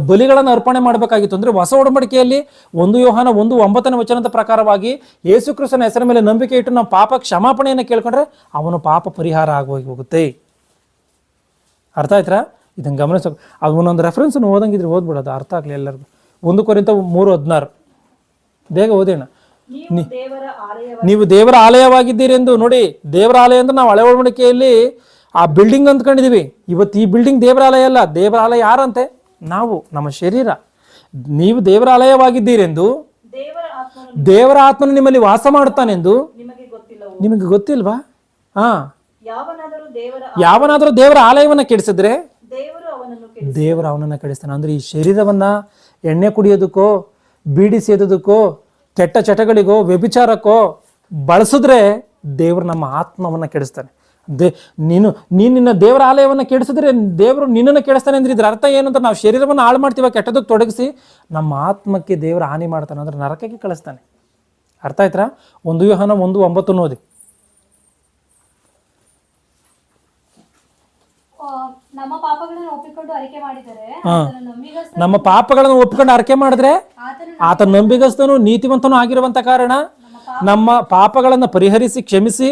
ಬಲಿಗಳನ್ನು ಅರ್ಪಣೆ ಮಾಡಬೇಕಾಗಿತ್ತು. ಅಂದ್ರೆ ಹೊಸ ಒಡಂಬಡಿಕೆಯಲ್ಲಿ 1 ಯೋಹಾನ 1:9ನೇ ವಚನದ ಪ್ರಕಾರವಾಗಿ ಯೇಸು ಕ್ರಿಸ್ತನ ಹೆಸರ ಮೇಲೆ ನಂಬಿಕೆ ಇಟ್ಟು ನಾವು ಪಾಪ ಕ್ಷಮಾಪಣೆಯನ್ನು ಕೇಳ್ಕೊಂಡ್ರೆ ಅವನು ಪಾಪ ಪರಿಹಾರ ಆಗೋಗಿ ಹೋಗುತ್ತೆ. ಅರ್ಥ ಆಯ್ತಾ? ಇದನ್ನು ಗಮನಿಸಬೇಕು. ಅದು ಒಂದೊಂದು ರೆಫರೆನ್ಸ್ ಓದಂಗಿದ್ರೆ ಓದ್ಬಿಡೋದು, ಅರ್ಥ ಆಗಲಿ ಎಲ್ಲರಿಗೂ. 1 ಕೊರಿಂಥ 3:16 ಬೇಗ ಓದೇಣ. ನೀವು ದೇವರ ಆಲಯವಾಗಿದ್ದೀರಿ ಎಂದು. ನೋಡಿ, ದೇವರ ಆಲಯ ಅಂದ್ರೆ ನಾವು ಹಳೆ ಒಡಂಬಡಿಕೆಯಲ್ಲಿ ಆ ಬಿಲ್ಡಿಂಗ್ ಅಂದ್ಕೊಂಡಿದೀವಿ. ಇವತ್ತು ಈ ಬಿಲ್ಡಿಂಗ್ ದೇವರ ಆಲಯ ಅಲ್ಲ. ದೇವರ ಆಲಯ ಯಾರಂತೆ? ನಾವು, ನಮ್ಮ ಶರೀರ. ನೀವು ದೇವರ ಆಲಯವಾಗಿದ್ದೀರೆಂದು, ದೇವರ ಆತ್ಮನು ನಿಮ್ಮಲ್ಲಿ ವಾಸ ಮಾಡುತ್ತಾನೆಂದು ನಿಮಗೆ ಗೊತ್ತಿಲ್ವಾ? ಯಾವನಾದರೂ ದೇವರ ಆಲಯವನ್ನ ಕೆಡಿಸಿದ್ರೆ ದೇವರು ಅವನನ್ನ ಕೆಡಿಸ್ತಾನೆ. ಅಂದ್ರೆ ಈ ಶರೀರವನ್ನ ಎಣ್ಣೆ ಕುಡಿಯೋದಕ್ಕೋ, ಬೀಡಿ ಸೇದೋದಕ್ಕೋ, ಕೆಟ್ಟ ಚಟಗಳಿಗೋ, ವ್ಯಭಿಚಾರಕ್ಕೋ ಬಳಸಿದ್ರೆ ದೇವರು ನಮ್ಮ ಆತ್ಮವನ್ನ ಕೆಡಿಸ್ತಾನೆ. ನೀನು ನಿನ್ನ ದೇವರ ಆಲಯವನ್ನು ಕೆಡಿಸಿದ್ರೆ ದೇವರು ನಿನ್ನನ್ನು ಕೆಡಿಸ್ತಾನೆ ಅಂದ್ರೆ ಇದ್ರ ಅರ್ಥ ಏನು ಅಂತ, ನಾವು ಶರೀರವನ್ನು ಹಾಳು ಮಾಡ್ತೀವ, ಕೆಟ್ಟದಕ್ಕೆ ತೊಡಗಿಸಿ ನಮ್ಮ ಆತ್ಮಕ್ಕೆ ದೇವರು ಹಾನಿ ಮಾಡ್ತಾನೆ, ಅಂದ್ರೆ ನರಕಕ್ಕೆ ಕಳಿಸ್ತಾನೆ. ಅರ್ಥ ಆಯ್ತಾ? 1 ಯೋಹಾನ 1:9 ಓದಿ. ನಮ್ಮ ಪಾಪಗಳನ್ನು ಒಪ್ಪಿಕೊಂಡು ಅರಿಕೆ ಮಾಡಿದರೆ ಆತ ನಂಬಿಗಸ್ತನು ನೀತಿವಂತನು ಆಗಿರುವಂತ ಕಾರಣ ನಮ್ಮ ಪಾಪಗಳನ್ನು ಪರಿಹರಿಸಿ ಕ್ಷಮಿಸಿ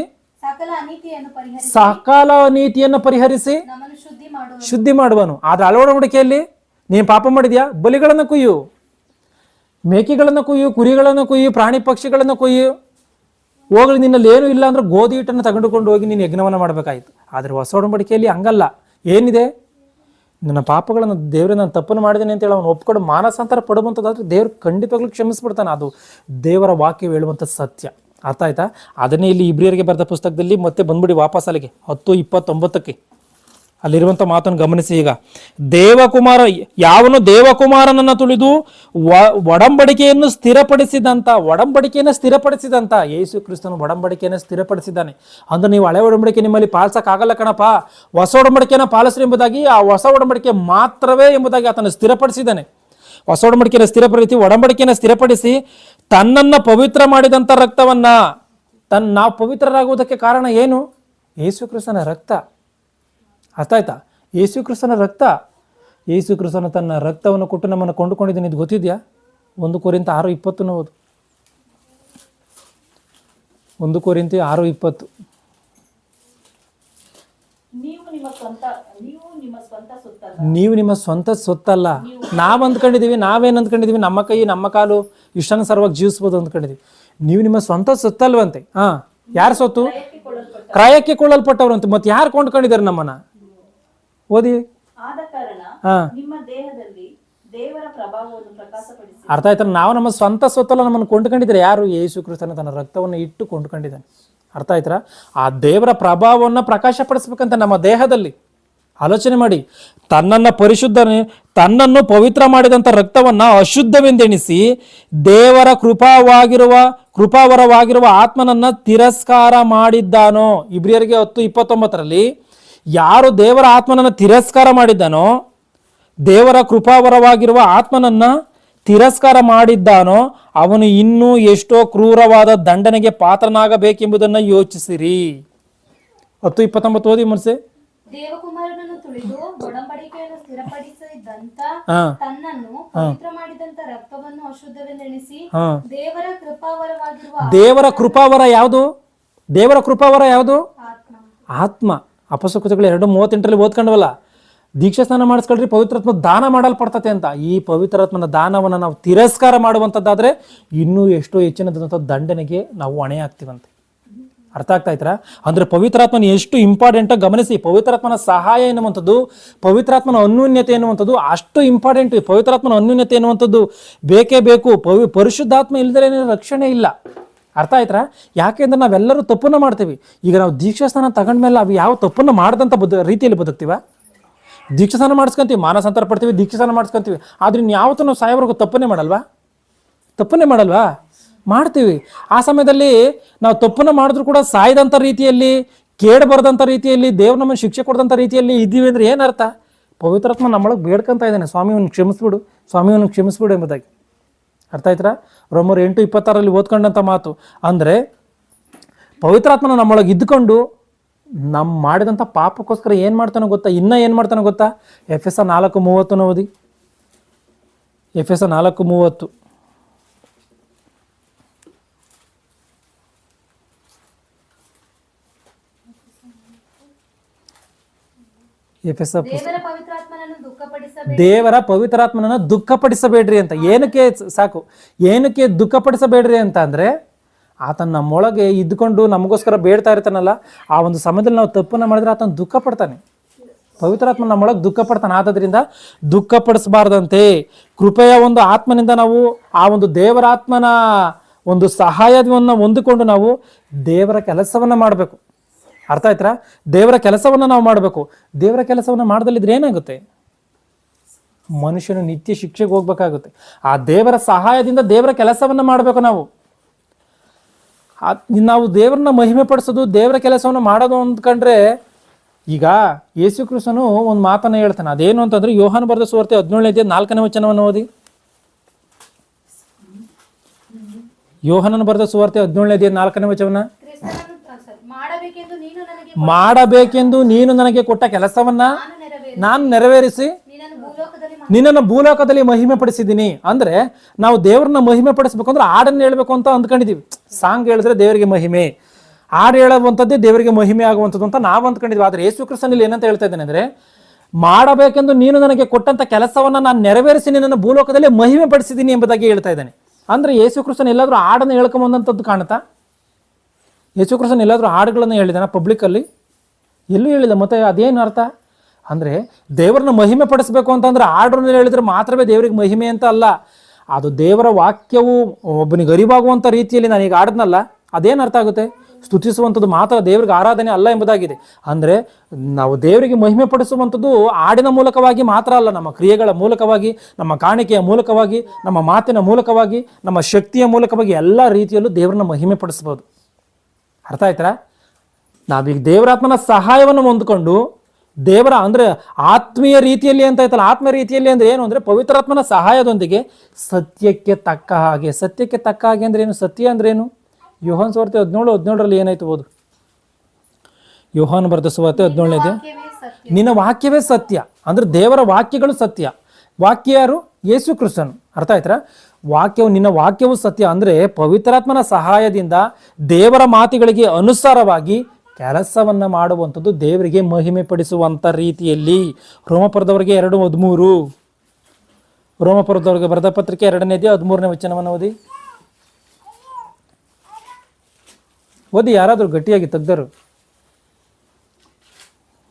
ಸಕಲ ನೀತಿಯನ್ನು ಪರಿಹರಿಸಿ ಶುದ್ಧಿ ಮಾಡುವನು. ಆದ್ರೆ ಹಳೆ ಒಡಂಬಡಿಕೆಯಲ್ಲಿ ನೀನು ಪಾಪ ಮಾಡಿದ್ಯಾ, ಬಲಿಗಳನ್ನು ಕೊಯ್ಯು, ಮೇಕೆಗಳನ್ನು ಕೊಯ್ಯು, ಕುರಿಗಳನ್ನು ಕೊಯ್ಯು, ಪ್ರಾಣಿ ಪಕ್ಷಿಗಳನ್ನು ಕೊಯ್ಯು, ಹೋಗಲಿ. ನಿನ್ನಲ್ಲಿ ಏನು ಇಲ್ಲ ಅಂದ್ರೆ ಗೋಧಿ ಹಿಟ್ಟನ್ನು ತಗೊಂಡುಕೊಂಡು ಹೋಗಿ ನೀನು ಯಜ್ಞವನ್ನು ಮಾಡಬೇಕಾಯಿತು. ಆದರೆ ಹೊಸ ಒಡಂಬಡಿಕೆಯಲ್ಲಿ ಹಂಗಲ್ಲ. ಏನಿದೆ? ನನ್ನ ಪಾಪಗಳನ್ನು ದೇವರೇ ನಾನು ತಪ್ಪನ್ನು ಮಾಡಿದ್ದೇನೆ ಅಂತೇಳಿ ಅವನು ಒಪ್ಕೊಂಡು ಮಾನಸಾಂತರ ಪಡುವಂಥದ್ದಾದ್ರೆ ದೇವ್ರು ಖಂಡಿತವಾಗ್ಲೂ ಕ್ಷಮಿಸ್ಬಿಡ್ತಾನೆ. ಅದು ದೇವರ ವಾಕ್ಯ ಹೇಳುವಂಥ ಸತ್ಯ. ಅರ್ಥ ಆಯ್ತಾ? ಅದನ್ನೇ ಇಲ್ಲಿ ಇಬ್ರಿಯರಿಗೆ ಬರೆದ ಪುಸ್ತಕದಲ್ಲಿ ಮತ್ತೆ ಬಂದ್ಬಿಡಿ ವಾಪಸ್ ಅಲ್ಲಿಗೆ 10:29 ಅಲ್ಲಿರುವಂಥ ಮಾತನ್ನು ಗಮನಿಸಿ. ಈಗ ಯಾವನು ದೇವಕುಮಾರನನ್ನು ತುಳಿದು ಒಡಂಬಡಿಕೆಯನ್ನು ಸ್ಥಿರಪಡಿಸಿದಂತ ಯೇಸು ಕ್ರಿಸ್ತನು ಒಡಂಬಡಿಕೆಯನ್ನು ಸ್ಥಿರಪಡಿಸಿದ್ದಾನೆ. ಅಂದ್ರೆ ನೀವು ಹಳೆ ಒಡಂಬಡಿಕೆ ನಿಮ್ಮಲ್ಲಿ ಪಾಲಿಸಕ್ಕಾಗಲ್ಲ ಕಣಪ್ಪ, ಹೊಸ ಒಡಂಬಡಿಕೆಯನ್ನು ಪಾಲಿಸ್ರಿ ಎಂಬುದಾಗಿ, ಆ ಹೊಸ ಒಡಂಬಡಿಕೆ ಮಾತ್ರವೇ ಎಂಬುದಾಗಿ ಆತನು ಸ್ಥಿರಪಡಿಸಿದ್ದಾನೆ. ಹೊಸ ಒಡಂಬಡಿಕೆಯನ್ನು ಸ್ಥಿರಪಡಿಸಿ, ಒಡಂಬಡಿಕೆಯನ್ನು ಸ್ಥಿರಪಡಿಸಿ ತನ್ನನ್ನು ಪವಿತ್ರ ಮಾಡಿದಂಥ ರಕ್ತವನ್ನ ನಾವು ಪವಿತ್ರರಾಗುವುದಕ್ಕೆ ಕಾರಣ ಏನು? ಯೇಸು ಕ್ರಿಸ್ತನ ರಕ್ತ. ಅರ್ಥ ಆಯ್ತಾ? ಯೇಸು ಕ್ರಿಸ್ತನ ರಕ್ತ. ಯೇಸು ಕ್ರಿಸ್ತನ ತನ್ನ ರಕ್ತವನ್ನು ಕೊಟ್ಟು ನಮ್ಮನ್ನು ಕೊಂಡುಕೊಂಡಿದ್ದಾನೆ. ಇದು ಗೊತ್ತಿದೆಯಾ? 1 ಕೊರಿಂಥ 6:20 ಓದು. 1 ಕೊರಿಂಥ 6:20. ನೀವು ನಿಮ್ಮ ಸ್ವಂತ ಸೊತ್ತಲ್ಲ. ನೀವು ನಿಮ್ಮ ಸ್ವಂತ ಸೊತ್ತಲ್ಲ. ನಾವು ಅಂದ್ಕೊಂಡಿದ್ದೀವಿ, ನಾವೇನು ಅಂದ್ಕೊಂಡಿದ್ದೀವಿ, ನಮ್ಮ ಕೈ ನಮ್ಮ ಕಾಲು ಇಷ್ಟಾನುಸಾರವಾಗಿ ಜೀವಿಸ್ಬೋದು ಅಂದ್ಕೊಂಡಿದ್ದೀವಿ. ನೀವು ನಿಮ್ಮ ಸ್ವಂತ ಸೊತ್ತಲ್ವಂತೆ. ಯಾರು ಸೊತ್ತು? ಕ್ರಯಕ್ಕೆ ಕೊಳ್ಳಲ್ಪಟ್ಟವ್ರಂತೆ. ಮತ್ತೆ ಯಾರು ಕೊಂಡ್ಕೊಂಡಿದ್ದಾರೆ ನಮ್ಮನ್ನ? ಓದಿ. ಆದ ಕಾರಣ ನಿಮ್ಮ ದೇಹದಲ್ಲಿ ದೇವರ ಪ್ರಭಾವವನ್ನು ಪ್ರಕಾಶಪಡಿಸಿ. ಅರ್ಥ ಆಯ್ತಾ? ನಾವು ನಮ್ಮ ಸ್ವಂತ ಸೊತ್ತಲ್ಲ, ನಮ್ಮನ್ನು ಕೊಂಡ್ಕೊಂಡಿದ್ದಾರೆ ಯಾರು? ಯೇಸು ಕ್ರಿಸ್ತನ ತನ್ನ ರಕ್ತವನ್ನು ಇಟ್ಟು ಕೊಂಡ್ಕೊಂಡಿದ್ದಾನೆ. ಅರ್ಥ ಆಯ್ತಾ? ಆ ದೇವರ ಪ್ರಭಾವವನ್ನು ಪ್ರಕಾಶಪಡಿಸ್ಬೇಕಂತ ನಮ್ಮ ದೇಹದಲ್ಲಿ. ಆಲೋಚನೆ ಮಾಡಿ. ತನ್ನನ್ನು ಪವಿತ್ರ ಮಾಡಿದಂಥ ರಕ್ತವನ್ನು ಅಶುದ್ಧವೆಂದೆಣಿಸಿ ದೇವರ ಕೃಪಾವರವಾಗಿರುವ ಆತ್ಮನನ್ನ ತಿರಸ್ಕಾರ ಮಾಡಿದ್ದಾನೋ. ಇಬ್ರಿಯರಿಗೆ 10:29 ಯಾರು ದೇವರ ಆತ್ಮನನ್ನು ತಿರಸ್ಕಾರ ಮಾಡಿದ್ದಾನೋ, ದೇವರ ಕೃಪಾವರವಾಗಿರುವ ಆತ್ಮನನ್ನ ತಿರಸ್ಕಾರ ಮಾಡಿದ್ದಾನೋ, ಅವನು ಇನ್ನೂ ಎಷ್ಟೋ ಕ್ರೂರವಾದ ದಂಡನೆಗೆ ಪಾತ್ರನಾಗಬೇಕೆಂಬುದನ್ನು ಯೋಚಿಸಿರಿ. 10:29 ಓದಿ ಮನಸ್ಸೆ. ದೇವಕುಮಾರನನ್ನು ತುಳಿದು ಒಡಂಬಡಿಕೆಯನ್ನು ಸ್ಥಿರಪಡಿಸಿದಂತ ತನ್ನನ್ನು ಪವಿತ್ರ ಮಾಡಿದಂತ ರಕ್ತವನ್ನು ಅಶುದ್ಧವೆಂದೆಣಿಸಿ ದೇವರ ಕೃಪಾವರ ಯಾವುದು? ದೇವರ ಕೃಪಾವರ ಯಾವುದು? ಆತ್ಮ. ಅಪೊಸ್ತಲರು 2:38 ಓದ್ಕೊಂಡವಲ್ಲ, ದೀಕ್ಷಾ ಸ್ನಾನ ಮಾಡಿಸ್ಕೊಳ್ರಿ, ಪವಿತ್ರಾತ್ಮ ದಾನ ಮಾಡಲ್ಪಡ್ತತೆ ಅಂತ. ಈ ಪವಿತ್ರಾತ್ಮನ ದಾನವನ್ನು ನಾವು ತಿರಸ್ಕಾರ ಮಾಡುವಂಥದ್ದಾದ್ರೆ ಇನ್ನೂ ಎಷ್ಟೋ ಹೆಚ್ಚಿನದಂಥ ದಂಡನೆಗೆ ನಾವು ಹೊಣೆ ಆಗ್ತೀವಂತೆ. ಅರ್ಥ ಆಗ್ತಾ ಇದ್ರಾ? ಅಂದ್ರೆ ಪವಿತ್ರಾತ್ಮನ ಎಷ್ಟು ಇಂಪಾರ್ಟೆಂಟ್ ಗಮನಿಸಿ. ಪವಿತ್ರಾತ್ಮನ ಸಹಾಯ ಎನ್ನುವಂಥದ್ದು, ಪವಿತ್ರಾತ್ಮನ ಅನ್ಯೋನ್ಯತೆ ಎನ್ನುವಂಥದ್ದು ಅಷ್ಟು ಇಂಪಾರ್ಟೆಂಟ್. ಪವಿತ್ರಾತ್ಮನ ಅನ್ಯೋನ್ಯತೆ ಎನ್ನುವಂಥದ್ದು ಬೇಕೇ ಬೇಕು. ಪರಿಶುದ್ಧಾತ್ಮ ಇಲ್ಲದ್ರೆ ರಕ್ಷಣೆ ಇಲ್ಲ. ಅರ್ಥ ಆಯ್ತಾ? ಯಾಕೆಂದ್ರೆ ನಾವೆಲ್ಲರೂ ತಪ್ಪನ್ನ ಮಾಡ್ತೀವಿ. ಈಗ ನಾವು ದೀಕ್ಷಾಸ್ನಾನ ತಗೊಂಡ್ಮೇಲೆ ಅವು ಯಾವ ತಪ್ಪನ್ನು ಮಾಡದಂಥ ರೀತಿಯಲ್ಲಿ ಬದುಕ್ತೀವ? ದೀಕ್ಷಾಸ್ನಾನ ಮಾಡಿಸ್ಕೊಂತೀವಿ, ಮಾನಸಾಂತರ ಪಡ್ತೀವಿ, ದೀಕ್ಷಾಸ್ನಾನ ಮಾಡಿಸ್ಕೊಂತೀವಿ. ಆದ್ರೆ ಯಾವತ್ತೂ ನಾವು ಸಾಯೋವರೆಗೂ ತಪ್ಪನ್ನೇ ಮಾಡಲ್ವಾ? ಮಾಡ್ತೀವಿ. ಆ ಸಮಯದಲ್ಲಿ ನಾವು ತಪ್ಪನ್ನು ಮಾಡಿದ್ರು ಕೂಡ ಸಾಯ್ದಂಥ ರೀತಿಯಲ್ಲಿ, ಕೇಡು ಬರದಂಥ ರೀತಿಯಲ್ಲಿ, ದೇವ್ರು ನಮ್ಮನ್ನು ಶಿಕ್ಷೆ ಕೊಡದಂಥ ರೀತಿಯಲ್ಲಿ ಇದ್ದೀವಿ ಅಂದರೆ ಏನರ್ಥ? ಪವಿತ್ರಾತ್ಮ ನಮ್ಮೊಳಗೆ ಬೇಡ್ಕೊಂತ ಇದ್ದಾನೆ, ಸ್ವಾಮಿಯನ್ನು ಕ್ಷಮಿಸ್ಬಿಡು ಎಂಬುದಾಗಿ. ಅರ್ಥ ಆಯ್ತಾ? ರೋಮರು 8:26 ಓದ್ಕೊಂಡಂಥ ಮಾತು. ಅಂದರೆ ಪವಿತ್ರಾತ್ಮನ ನಮ್ಮೊಳಗೆ ಇದ್ದುಕೊಂಡು ನಮ್ಮ ಮಾಡಿದಂಥ ಪಾಪಕ್ಕೋಸ್ಕರ ಏನು ಮಾಡ್ತಾನೋ ಗೊತ್ತಾ? ಎಫೆಸ 4:30 ಓದಿ. ಎಫೆಸ 4:30. ದೇವರ ಪವಿತ್ರಾತ್ಮನನ್ನು ದುಃಖಪಡಿಸಬೇಡ್ರಿ ಅಂತ. ಏನಕ್ಕೆ ದುಃಖಪಡಿಸಬೇಡ್ರಿ ಅಂತ ಅಂದ್ರೆ, ಆತನ ನಮ್ಮೊಳಗೆ ಇದ್ದುಕೊಂಡು ನಮಗೋಸ್ಕರ ಬೇಡ್ತಾ ಇರ್ತಾನಲ್ಲ, ಆ ಒಂದು ಸಮಯದಲ್ಲಿ ನಾವು ತಪ್ಪನ್ನ ಮಾಡಿದ್ರೆ ಆತನ ದುಃಖ ಪಡ್ತಾನೆ. ಪವಿತ್ರಾತ್ಮ ನಮ್ಮೊಳಗೆ ದುಃಖ ಪಡ್ತಾನೆ. ಆದ್ರಿಂದ ದುಃಖಪಡಿಸಬಾರ್ದಂತೆ ಕೃಪೆಯ ಒಂದು ಆತ್ಮನಿಂದ ನಾವು ಆ ಒಂದು ದೇವರಾತ್ಮನ ಒಂದು ಸಹಾಯವನ್ನು ಹೊಂದಿಕೊಂಡು ನಾವು ದೇವರ ಕೆಲಸವನ್ನ ಮಾಡಬೇಕು. ಅರ್ಥ ಆಯ್ತಾ? ದೇವರ ಕೆಲಸವನ್ನ ನಾವು ಮಾಡಬೇಕು. ದೇವರ ಕೆಲಸವನ್ನ ಮಾಡದಲ್ಲಿದ್ರೆ ಏನಾಗುತ್ತೆ? ಮನುಷ್ಯನು ನಿತ್ಯ ಶಿಕ್ಷೆಗೆ ಹೋಗ್ಬೇಕಾಗುತ್ತೆ. ಆ ದೇವರ ಸಹಾಯದಿಂದ ದೇವರ ಕೆಲಸವನ್ನ ಮಾಡಬೇಕು. ನಾವು ದೇವರನ್ನ ಮಹಿಮೆ ಪಡಿಸೋದು, ದೇವರ ಕೆಲಸವನ್ನು ಮಾಡೋದು ಅಂದ್ಕೊಂಡ್ರೆ, ಈಗ ಯೇಸು ಕ್ರಿಸ್ತನು ಒಂದು ಮಾತನ್ನ ಹೇಳ್ತಾನೆ. ಅದೇನು ಅಂತಂದ್ರೆ, ಯೋಹಾನ ಬರೆದ ಸುವಾರ್ತೆ 17:4 ಓದಿ. ಯೋಹಾನನ ಬರೆದ ಸುವಾರ್ತೆ 17:4 ಮಾಡಬೇಕೆಂದು ನೀನು ನನಗೆ ಕೊಟ್ಟ ಕೆಲಸವನ್ನ ನಾನು ನೆರವೇರಿಸಿ ನಿನ್ನನ್ನು ಭೂಲೋಕದಲ್ಲಿ ಮಹಿಮೆ ಪಡಿಸಿದ್ದೀನಿ. ಅಂದ್ರೆ ನಾವು ದೇವ್ರನ್ನ ಮಹಿಮೆ ಪಡಿಸ್ಬೇಕಂದ್ರೆ ಹಾಡನ್ನು ಹೇಳ್ಬೇಕು ಅಂತ ಅಂದ್ಕೊಂಡಿದೀವಿ. ಸಾಂಗ್ ಹೇಳಿದ್ರೆ ದೇವರಿಗೆ ಮಹಿಮೆ, ಹಾಡು ಹೇಳುವಂಥದ್ದೇ ದೇವರಿಗೆ ಮಹಿಮೆ ಆಗುವಂಥದ್ದು ಅಂತ ನಾವು ಅಂದ್ಕೊಂಡಿದ್ವಿ. ಆದ್ರೆ ಯೇಸು ಕ್ರಿಸ್ತನಲ್ಲಿ ಏನಂತ ಹೇಳ್ತಾ ಇದ್ದೇನೆ ಅಂದ್ರೆ, ಮಾಡಬೇಕೆಂದು ನೀನು ನನಗೆ ಕೊಟ್ಟಂತ ಕೆಲಸವನ್ನ ನಾನು ನೆರವೇರಿಸಿ ನಿನ್ನನ್ನು ಭೂಲೋಕದಲ್ಲಿ ಮಹಿಮೆ ಪಡಿಸಿದ್ದೀನಿ ಎಂಬುದಾಗಿ ಹೇಳ್ತಾ ಇದ್ದಾನೆ. ಅಂದ್ರೆ ಯೇಸು ಕ್ರಿಸ್ತನ್ ಎಲ್ಲಾದ್ರೂ ಹಾಡನ್ನು ಹೇಳ್ಕೊಂಬಂದಂಥದ್ದು ಕಾಣುತ್ತಾ? ಯೇಸು ಕ್ರಿಸ್ತನ್ ಎಲ್ಲಾದ್ರೂ ಹಾಡುಗಳನ್ನು ಹೇಳಿದಾನ ಪಬ್ಲಿಕ್ಕಲ್ಲಿ? ಎಲ್ಲೂ ಹೇಳಿಲ್ಲ. ಮತ್ತೆ ಅದೇನು ಅರ್ಥ ಅಂದ್ರೆ, ದೇವರನ್ನ ಮಹಿಮೆ ಪಡಿಸ್ಬೇಕು ಅಂತಂದ್ರೆ ಹಾಡನ್ನು ಹೇಳಿದ್ರೆ ಮಾತ್ರವೇ ದೇವರಿಗೆ ಮಹಿಮೆ ಅಂತ ಅಲ್ಲ. ಅದು ದೇವರ ವಾಕ್ಯವು ಒಬ್ಬನಿಗೆ ಅರಿವಾಗುವಂಥ ರೀತಿಯಲ್ಲಿ ನಾನೀಗ ಹಾಡದ್ನಲ್ಲ, ಅದೇನು ಅರ್ಥ ಆಗುತ್ತೆ? ಸ್ತುತಿಸುವಂಥದ್ದು ಮಾತ್ರ ದೇವರಿಗೆ ಆರಾಧನೆ ಅಲ್ಲ ಎಂಬುದಾಗಿದೆ. ಅಂದರೆ ನಾವು ದೇವರಿಗೆ ಮಹಿಮೆ ಪಡಿಸುವಂಥದ್ದು ಹಾಡಿನ ಮೂಲಕವಾಗಿ ಮಾತ್ರ ಅಲ್ಲ, ನಮ್ಮ ಕ್ರಿಯೆಗಳ ಮೂಲಕವಾಗಿ, ನಮ್ಮ ಕಾಣಿಕೆಯ ಮೂಲಕವಾಗಿ, ನಮ್ಮ ಮಾತಿನ ಮೂಲಕವಾಗಿ, ನಮ್ಮ ಶಕ್ತಿಯ ಮೂಲಕವಾಗಿ ಎಲ್ಲ ರೀತಿಯಲ್ಲೂ ದೇವರನ್ನ ಮಹಿಮೆ ಪಡಿಸ್ಬೋದು. ಅರ್ಥ ಆಯ್ತಾ? ನಾವೀಗ ದೇವರಾತ್ಮನ ಸಹಾಯವನ್ನು ಹೊಂದ್ಕೊಂಡು ದೇವರ ಅಂದ್ರೆ ಆತ್ಮೀಯ ರೀತಿಯಲ್ಲಿ ಅಂತ ಆಯ್ತಲ್ಲ, ಆತ್ಮೀಯ ರೀತಿಯಲ್ಲಿ ಅಂದ್ರೆ ಏನು ಅಂದ್ರೆ ಪವಿತ್ರಾತ್ಮನ ಸಹಾಯದೊಂದಿಗೆ ಸತ್ಯಕ್ಕೆ ತಕ್ಕ ಹಾಗೆ ಅಂದ್ರೆ ಏನು? ಸತ್ಯ ಅಂದ್ರೆ ಏನು? ಯೋಹಾನ್ ಸುವಾರ್ತೆ 17:17 ಏನಾಯ್ತು ಓದು. ಯೋಹಾನ್ ಬರೆದ ಸುವಾರ್ತೆ 17ನೇ ನಿನ್ನ ವಾಕ್ಯವೇ ಸತ್ಯ. ಅಂದ್ರೆ ದೇವರ ವಾಕ್ಯಗಳು ಸತ್ಯ. ವಾಕ್ಯ ಯಾರು? ಯೇಸು ಕ್ರಿಸ್ತನು. ಅರ್ಥ ಆಯ್ತಾ? ವಾಕ್ಯವು ನಿನ್ನ ವಾಕ್ಯವು ಸತ್ಯ ಅಂದ್ರೆ ಪವಿತ್ರಾತ್ಮನ ಸಹಾಯದಿಂದ ದೇವರ ಮಾತುಗಳಿಗೆ ಅನುಸಾರವಾಗಿ ಕೆಲಸವನ್ನ ಮಾಡುವಂಥದ್ದು, ದೇವರಿಗೆ ಮಹಿಮೆ ಪಡಿಸುವಂತ ರೀತಿಯಲ್ಲಿ. ರೋಮಪುರದವರಿಗೆ 2:13, ರೋಮಪುರದವರಿಗೆ ಬರೆದ ಪತ್ರಿಕೆ 2ನೇ ಅಧ್ಯಾಯ 13ನೇ ವಚನವನ್ನು ಓದಿ. ಓದಿ ಯಾರಾದ್ರೂ ಗಟ್ಟಿಯಾಗಿ ತೆಗ್ದರು.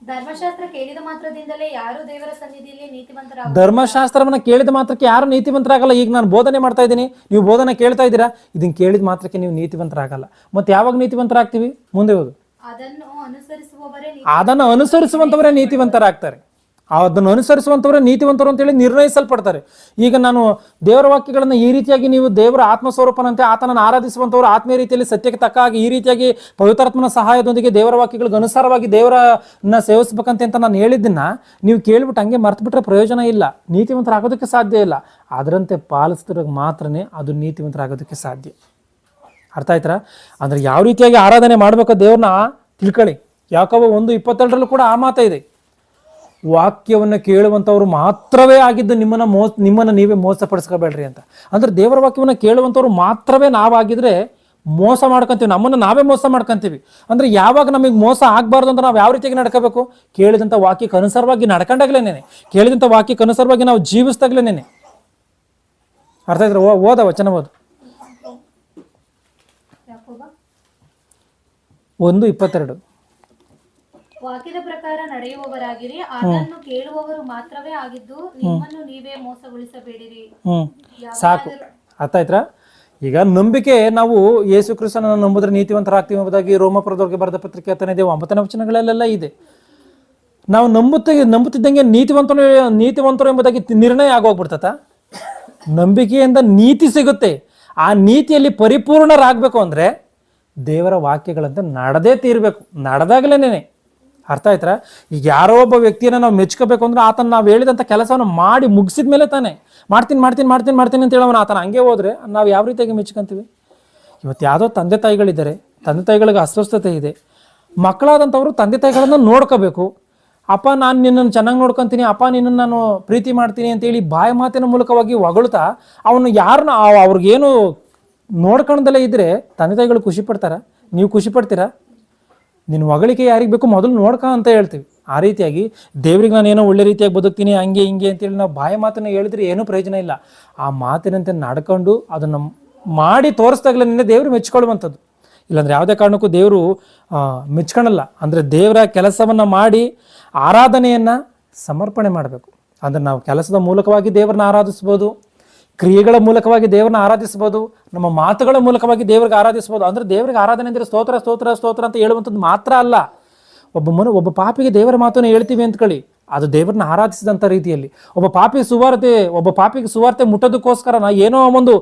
ಧರ್ಮಶಾಸ್ತ್ರ ಕೇಳಿದ ಮಾತ್ರದಿಂದಲೇ ಯಾರು ದೇವರ ಸನ್ನಿಧಿಯಲ್ಲಿ ನೀತಿವಂತರಾಗ ಧರ್ಮಶಾಸ್ತ್ರವನ್ನ ಕೇಳಿದ ಮಾತ್ರಕ್ಕೆ ಯಾರು ನೀತಿವಂತರಾಗಲ್ಲ. ಈಗ ನಾನು ಬೋಧನೆ ಮಾಡ್ತಾ ಇದ್ದೀನಿ, ನೀವು ಬೋಧನೆ ಕೇಳ್ತಾ ಇದ್ದೀರಾ, ಇದನ್ನ ಕೇಳಿದ ಮಾತ್ರಕ್ಕೆ ನೀವು ನೀತಿವಂತರಾಗಲ್ಲ. ಮತ್ತೆ ಯಾವಾಗ ನೀತಿವಂತರಾಗ್ತೀವಿ? ಮುಂದೆ ಹೋದು. ಅದನ್ನು ಅನುಸರಿಸುವಂತವರೇ ನೀತಿವಂತರಾಗ್ತಾರೆ. ಅದನ್ನು ಅನುಸರಿಸುವಂತವರೇ ನೀತಿವಂತರು ಅಂತೇಳಿ ನಿರ್ಣಯಿಸಲ್ಪಡ್ತಾರೆ. ಈಗ ನಾನು ದೇವರ ವಾಕ್ಯಗಳನ್ನು ಈ ರೀತಿಯಾಗಿ ನೀವು ದೇವರ ಆತ್ಮಸ್ವರೂಪನಂತೆ ಆತನನ್ನು ಆರಾಧಿಸುವಂತವರು ಆತ್ಮೀಯ ರೀತಿಯಲ್ಲಿ ಸತ್ಯಕ್ಕೆ ತಕ್ಕ ಹಾಗೆ ಈ ರೀತಿಯಾಗಿ ಪವಿತ್ರಾತ್ಮನ ಸಹಾಯದೊಂದಿಗೆ ದೇವರ ವಾಕ್ಯಗಳಿಗೆ ಅನುಸಾರವಾಗಿ ದೇವರನ್ನ ಸೇವಿಸಬೇಕಂತೆ ಅಂತ ನಾನು ಹೇಳಿದ್ದನ್ನ ನೀವು ಕೇಳ್ಬಿಟ್ಟು ಹಂಗೆ ಮರ್ತ್ಬಿಟ್ರೆ ಪ್ರಯೋಜನ ಇಲ್ಲ. ನೀತಿವಂತರಾಗೋದಕ್ಕೆ ಸಾಧ್ಯ ಇಲ್ಲ. ಅದರಂತೆ ಪಾಲಿಸಿದಾಗ ಮಾತ್ರನೇ ಅದು ನೀತಿವಂತರಾಗೋದಕ್ಕೆ ಸಾಧ್ಯ. ಅರ್ಥ ಆಯ್ತರ? ಅಂದ್ರೆ ಯಾವ ರೀತಿಯಾಗಿ ಆರಾಧನೆ ಮಾಡ್ಬೇಕೋ ದೇವ್ರನ್ನ ತಿಳ್ಕೊಳ್ಳಿ. ಯಾಕೋ 1:22 ಕೂಡ ಆ ಮಾತ ಇದೆ, ವಾಕ್ಯವನ್ನು ಕೇಳುವಂಥವ್ರು ಮಾತ್ರವೇ ಆಗಿದ್ದು ನಿಮ್ಮನ್ನು ನೀವೇ ಮೋಸಪಡಿಸ್ಕೋಬೇಡ್ರಿ ಅಂತ. ಅಂದ್ರೆ ದೇವರ ವಾಕ್ಯವನ್ನು ಕೇಳುವಂಥವ್ರು ಮಾತ್ರವೇ ನಾವಾಗಿದ್ರೆ ಮೋಸ ಮಾಡ್ಕೊಂತೀವಿ, ನಮ್ಮನ್ನು ನಾವೇ ಮೋಸ ಮಾಡ್ಕೊಂತೀವಿ. ಅಂದ್ರೆ ಯಾವಾಗ ನಮಗೆ ಮೋಸ ಆಗಬಾರ್ದು ಅಂತ ನಾವು ಯಾವ ರೀತಿಯಾಗಿ ನಡ್ಕೋಬೇಕು? ಕೇಳಿದಂಥ ವಾಕ್ಯಕ್ಕೆ ಅನುಸಾರವಾಗಿ ನಡ್ಕೊಂಡಾಗ್ಲೇನೆ, ಕೇಳಿದಂಥ ವಾಕ್ಯಕ್ಕೆ ಅನುಸಾರವಾಗಿ ನಾವು ಜೀವಿಸ್ದಾಗ್ಲೇನೆ. ಅರ್ಥ ಆಯ್ತು? ಓದ ವಚನ ಓದು. 1:22 ವಾಕ್ಯದ ಪ್ರಕಾರ ನಡೆಯುವವರಾಗಿರಿ, ಅದನ್ನು ಕೇಳುವವರು ಮಾತ್ರವೇ ಆಗಿದ್ದು ನಿಮ್ಮನ್ನು ನೀವೇ ಮೋಸಗೊಳಿಸಬೇಡಿರಿ. ಸಾಕು. ಅರ್ಥ ಆಯ್ತಾ? ಈಗ ನಂಬಿಕೆ, ನಾವು ಯೇಸು ಕ್ರಿಸ್ತನನ್ನು ನಂಬಿದ್ರೆ ನೀತಿವಂತರಾಗ್ತೀವಿ ಎಂಬುದಾಗಿ ರೋಮಪುರದವರಿಗೆ ಬರೆದ ಪತ್ರಿಕೆ 10ನೇ ಅಧ್ಯಾಯ 9ನೇ ವಚನಗಳಲ್ಲೆಲ್ಲ ಇದೆ. ನಾವು ನಂಬುತ್ತಿದ್ದಂಗೆ ನೀತಿವಂತರು ಎಂಬುದಾಗಿ ನಿರ್ಣಯ ಆಗೋಗ್ಬಿಡ್ತತ. ನಂಬಿಕೆಯಿಂದ ನೀತಿ ಸಿಗುತ್ತೆ. ಆ ನೀತಿಯಲ್ಲಿ ಪರಿಪೂರ್ಣರಾಗಬೇಕು ಅಂದ್ರೆ ದೇವರ ವಾಕ್ಯಗಳಂತೆ ನಡೆದೇ ತೀರ್ಬೇಕು. ನಡೆದಾಗಲೇನೆ. ಅರ್ಥ ಆಯ್ತಾ? ಈಗ ಯಾರೋ ಒಬ್ಬ ವ್ಯಕ್ತಿಯನ್ನು ನಾವು ಮೆಚ್ಕೋಬೇಕು ಅಂದ್ರೆ ಆತನ ನಾವು ಹೇಳಿದಂಥ ಕೆಲಸವನ್ನು ಮಾಡಿ ಮುಗಿಸಿದ ಮೇಲೆ ತಾನೆ ಮಾಡ್ತೀನಿ ಅಂತ ಹೇಳೋಣ. ಆತನ ಹಂಗೆ ಹೋದ್ರೆ ನಾವು ಯಾವ ರೀತಿಯಾಗಿ ಮೆಚ್ಕೊಂತೀವಿ? ಇವತ್ತು ಯಾವುದೋ ತಂದೆ ತಾಯಿಗಳಿದ್ದಾರೆ, ತಂದೆ ತಾಯಿಗಳಿಗೆ ಅಸ್ವಸ್ಥತೆ ಇದೆ, ಮಕ್ಕಳಾದಂಥವ್ರು ತಂದೆ ತಾಯಿಗಳನ್ನು ನೋಡ್ಕೋಬೇಕು. ಅಪ್ಪ ನಾನು ನಿನ್ನನ್ನು ಚೆನ್ನಾಗಿ ನೋಡ್ಕೊತೀನಿ, ಅಪ್ಪ ನಿನ್ನನ್ನು ನಾನು ಪ್ರೀತಿ ಮಾಡ್ತೀನಿ ಅಂತೇಳಿ ಬಾಯಿ ಮಾತಿನ ಮೂಲಕವಾಗಿ ಹೊಗಳ್ತಾ ಅವನು ಯಾರನ್ನ ಅವ್ರಿಗೇನು ನೋಡ್ಕೊಂಡದಲ್ಲೇ ಇದ್ರೆ ತಂದೆ ತಾಯಿಗಳು ಖುಷಿ ಪಡ್ತಾರ? ನೀವು ಖುಷಿ ಪಡ್ತೀರಾ? ನಿನ್ನ ಹೊಗಳಿಕೆ ಯಾರಿಗೆ ಬೇಕು ಮೊದಲು ನೋಡ್ಕ ಅಂತ ಹೇಳ್ತೀವಿ. ಆ ರೀತಿಯಾಗಿ ದೇವ್ರಿಗೆ ನಾನು ಏನೋ ಒಳ್ಳೆ ರೀತಿಯಾಗಿ ಬದುಕ್ತೀನಿ ಹಂಗೆ ಹಿಂಗೆ ಅಂತೇಳಿ ನಾವು ಬಾಯಿ ಮಾತನ್ನು ಹೇಳಿದ್ರೆ ಏನೂ ಪ್ರಯೋಜನ ಇಲ್ಲ. ಆ ಮಾತಿನಂತೆ ನಡ್ಕೊಂಡು ಅದನ್ನು ಮಾಡಿ ತೋರಿಸ್ದಾಗಲೇ ನಿನ್ನೆ ದೇವರು ಮೆಚ್ಕೊಳ್ಳುವಂಥದ್ದು. ಇಲ್ಲಾಂದ್ರೆ ಯಾವುದೇ ಕಾರಣಕ್ಕೂ ದೇವರು ಮೆಚ್ಕೊಳಲ್ಲ. ಅಂದರೆ ದೇವರ ಕೆಲಸವನ್ನು ಮಾಡಿ ಆರಾಧನೆಯನ್ನು ಸಮರ್ಪಣೆ ಮಾಡಬೇಕು. ಅಂದರೆ ನಾವು ಕೆಲಸದ ಮೂಲಕವಾಗಿ ದೇವರನ್ನ ಆರಾಧಿಸ್ಬೋದು, ಕ್ರಿಯೆಗಳ ಮೂಲಕವಾಗಿ ದೇವರನ್ನ ಆರಾಧಿಸ್ಬೋದು, ನಮ್ಮ ಮಾತುಗಳ ಮೂಲಕವಾಗಿ ದೇವರಿಗೆ ಆರಾಧಿಸ್ಬೋದು. ಅಂದರೆ ದೇವರಿಗೆ ಆರಾಧನೆ ಅಂದರೆ ಸ್ತೋತ್ರ ಸ್ತೋತ್ರ ಸ್ತೋತ್ರ ಅಂತ ಹೇಳುವಂಥದ್ದು ಮಾತ್ರ ಅಲ್ಲ. ಒಬ್ಬ ಪಾಪಿಗೆ ದೇವರ ಮಾತನ್ನು ಹೇಳ್ತೀವಿ ಅಂದ್ಕೊಳ್ಳಿ, ಅದು ದೇವರನ್ನ ಆರಾಧಿಸಿದಂಥ ರೀತಿಯಲ್ಲಿ. ಒಬ್ಬ ಪಾಪಿಗೆ ಸುವಾರ್ತೆ ಮುಟ್ಟೋದಕ್ಕೋಸ್ಕರ ಏನೋ ಒಂದು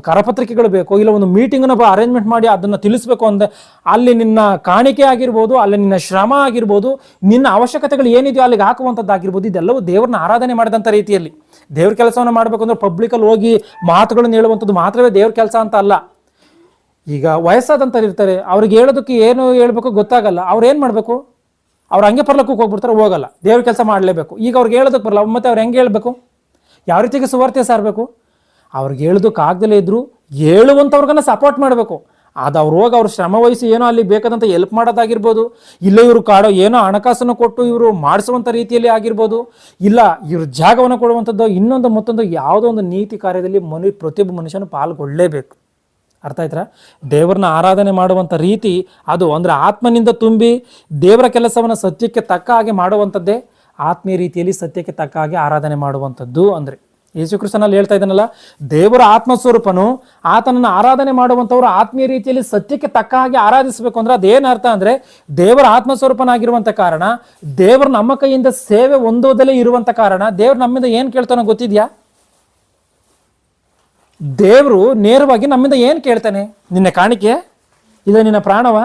ಕರಪತ್ರಿಕೆಗಳು ಬೇಕು, ಇಲ್ಲ ಒಂದು ಮೀಟಿಂಗ್ನ ಅರೇಂಜ್ಮೆಂಟ್ ಮಾಡಿ ಅದನ್ನು ತಿಳಿಸ್ಬೇಕು ಅಂದರೆ ಅಲ್ಲಿ ನಿನ್ನ ಕಾಣಿಕೆ ಆಗಿರ್ಬೋದು, ಅಲ್ಲಿ ನಿನ್ನ ಶ್ರಮ ಆಗಿರ್ಬೋದು, ನಿನ್ನ ಅವಶ್ಯಕತೆಗಳು ಏನಿದೆಯೋ ಅಲ್ಲಿಗೆ ಹಾಕುವಂಥದ್ದಾಗಿರ್ಬೋದು. ಇದೆಲ್ಲವೂ ದೇವ್ರನ್ನ ಆರಾಧನೆ ಮಾಡಿದಂಥ ರೀತಿಯಲ್ಲಿ. ದೇವ್ರ ಕೆಲಸವನ್ನು ಮಾಡಬೇಕು ಅಂದ್ರೆ ಪಬ್ಲಿಕಲ್ಲಿ ಹೋಗಿ ಮಾತುಗಳನ್ನು ಹೇಳುವಂಥದ್ದು ಮಾತ್ರವೇ ದೇವ್ರ ಕೆಲಸ ಅಂತ ಅಲ್ಲ. ಈಗ ವಯಸ್ಸಾದಂಥವ್ರು ಇರ್ತಾರೆ, ಅವ್ರಿಗೆ ಹೇಳೋದಕ್ಕೆ ಏನು ಹೇಳ್ಬೇಕು ಗೊತ್ತಾಗಲ್ಲ. ಅವ್ರು ಏನು ಮಾಡಬೇಕು? ಅವ್ರು ಹಂಗೆ ಪರ್ಲಕ್ಕಕ್ಕೆ ಹೋಗ್ಬಿಡ್ತಾರೆ, ಹೋಗಲ್ಲ. ದೇವ್ರ ಕೆಲಸ ಮಾಡಲೇಬೇಕು. ಈಗ ಅವ್ರಿಗೆ ಹೇಳೋದಕ್ಕೆ ಬರಲ್ಲ, ಮತ್ತೆ ಅವ್ರು ಹೆಂಗೆ ಹೇಳಬೇಕು? ಯಾವ ರೀತಿಗೆ ಸುವಾರ್ತೆ ಸಾರಬೇಕು? ಅವ್ರಿಗೆ ಹೇಳೋದಕ್ಕೆ ಆಗದಲ್ಲೇ ಇದ್ರು ಹೇಳುವಂಥವ್ರಿಗನ್ನ ಸಪೋರ್ಟ್ ಮಾಡಬೇಕು. ಅದು ಅವ್ರು ಹೋಗಿ ಅವ್ರ ಶ್ರಮ ವಹಿಸಿ ಏನೋ ಅಲ್ಲಿ ಬೇಕಾದಂಥ ಹೆಲ್ಪ್ ಮಾಡೋದಾಗಿರ್ಬೋದು, ಇಲ್ಲ ಇವರು ಏನೋ ಹಣಕಾಸನ್ನು ಕೊಟ್ಟು ಇವರು ಮಾಡಿಸುವಂಥ ರೀತಿಯಲ್ಲಿ ಆಗಿರ್ಬೋದು, ಇಲ್ಲ ಇವ್ರ ಜಾಗವನ್ನು ಕೊಡುವಂಥದ್ದು, ಇನ್ನೊಂದು ಮತ್ತೊಂದು ಯಾವುದೋ ಒಂದು ನೀತಿ ಕಾರ್ಯದಲ್ಲಿ ಪ್ರತಿಯೊಬ್ಬ ಮನುಷ್ಯನು ಪಾಲ್ಗೊಳ್ಳಲೇಬೇಕು. ಅರ್ಥ ಆಯ್ತಾ? ದೇವರನ್ನ ಆರಾಧನೆ ಮಾಡುವಂಥ ರೀತಿ ಅದು ಅಂದರೆ ಆತ್ಮನಿಂದ ತುಂಬಿ ದೇವರ ಕೆಲಸವನ್ನು ಸತ್ಯಕ್ಕೆ ತಕ್ಕ ಹಾಗೆ ಮಾಡುವಂಥದ್ದೇ ಆತ್ಮೀಯ ರೀತಿಯಲ್ಲಿ ಸತ್ಯಕ್ಕೆ ತಕ್ಕ ಹಾಗೆ ಆರಾಧನೆ ಮಾಡುವಂಥದ್ದು. ಅಂದರೆ ಯೇಸು ಕ್ರಿಸ್ತನಲ್ಲಿ ಹೇಳ್ತಾ ಇದ್ದಾನಲ್ಲ, ದೇವರ ಆತ್ಮಸ್ವರೂಪನು ಆತನನ್ನು ಆರಾಧನೆ ಮಾಡುವಂಥವ್ರು ಆತ್ಮೀಯ ರೀತಿಯಲ್ಲಿ ಸತ್ಯಕ್ಕೆ ತಕ್ಕ ಹಾಗೆ ಆರಾಧಿಸಬೇಕು ಅಂದ್ರೆ ಅದೇನು ಅರ್ಥ ಅಂದರೆ ದೇವರ ಆತ್ಮಸ್ವರೂಪನಾಗಿರುವಂಥ ಕಾರಣ, ದೇವರು ನಮ್ಮ ಕೈಯಿಂದ ಸೇವೆ ಹೊಂದೋದಲ್ಲೇ ಇರುವಂಥ ಕಾರಣ ದೇವ್ರು ನಮ್ಮಿಂದ ಏನು ಕೇಳ್ತಾನೋ ಗೊತ್ತಿದೆಯಾ? ದೇವರು ನೇರವಾಗಿ ನಮ್ಮಿಂದ ಏನು ಕೇಳ್ತಾನೆ? ನಿನ್ನ ಕಾಣಿಕೆ, ಇಲ್ಲ ನಿನ್ನ ಪ್ರಾಣವ,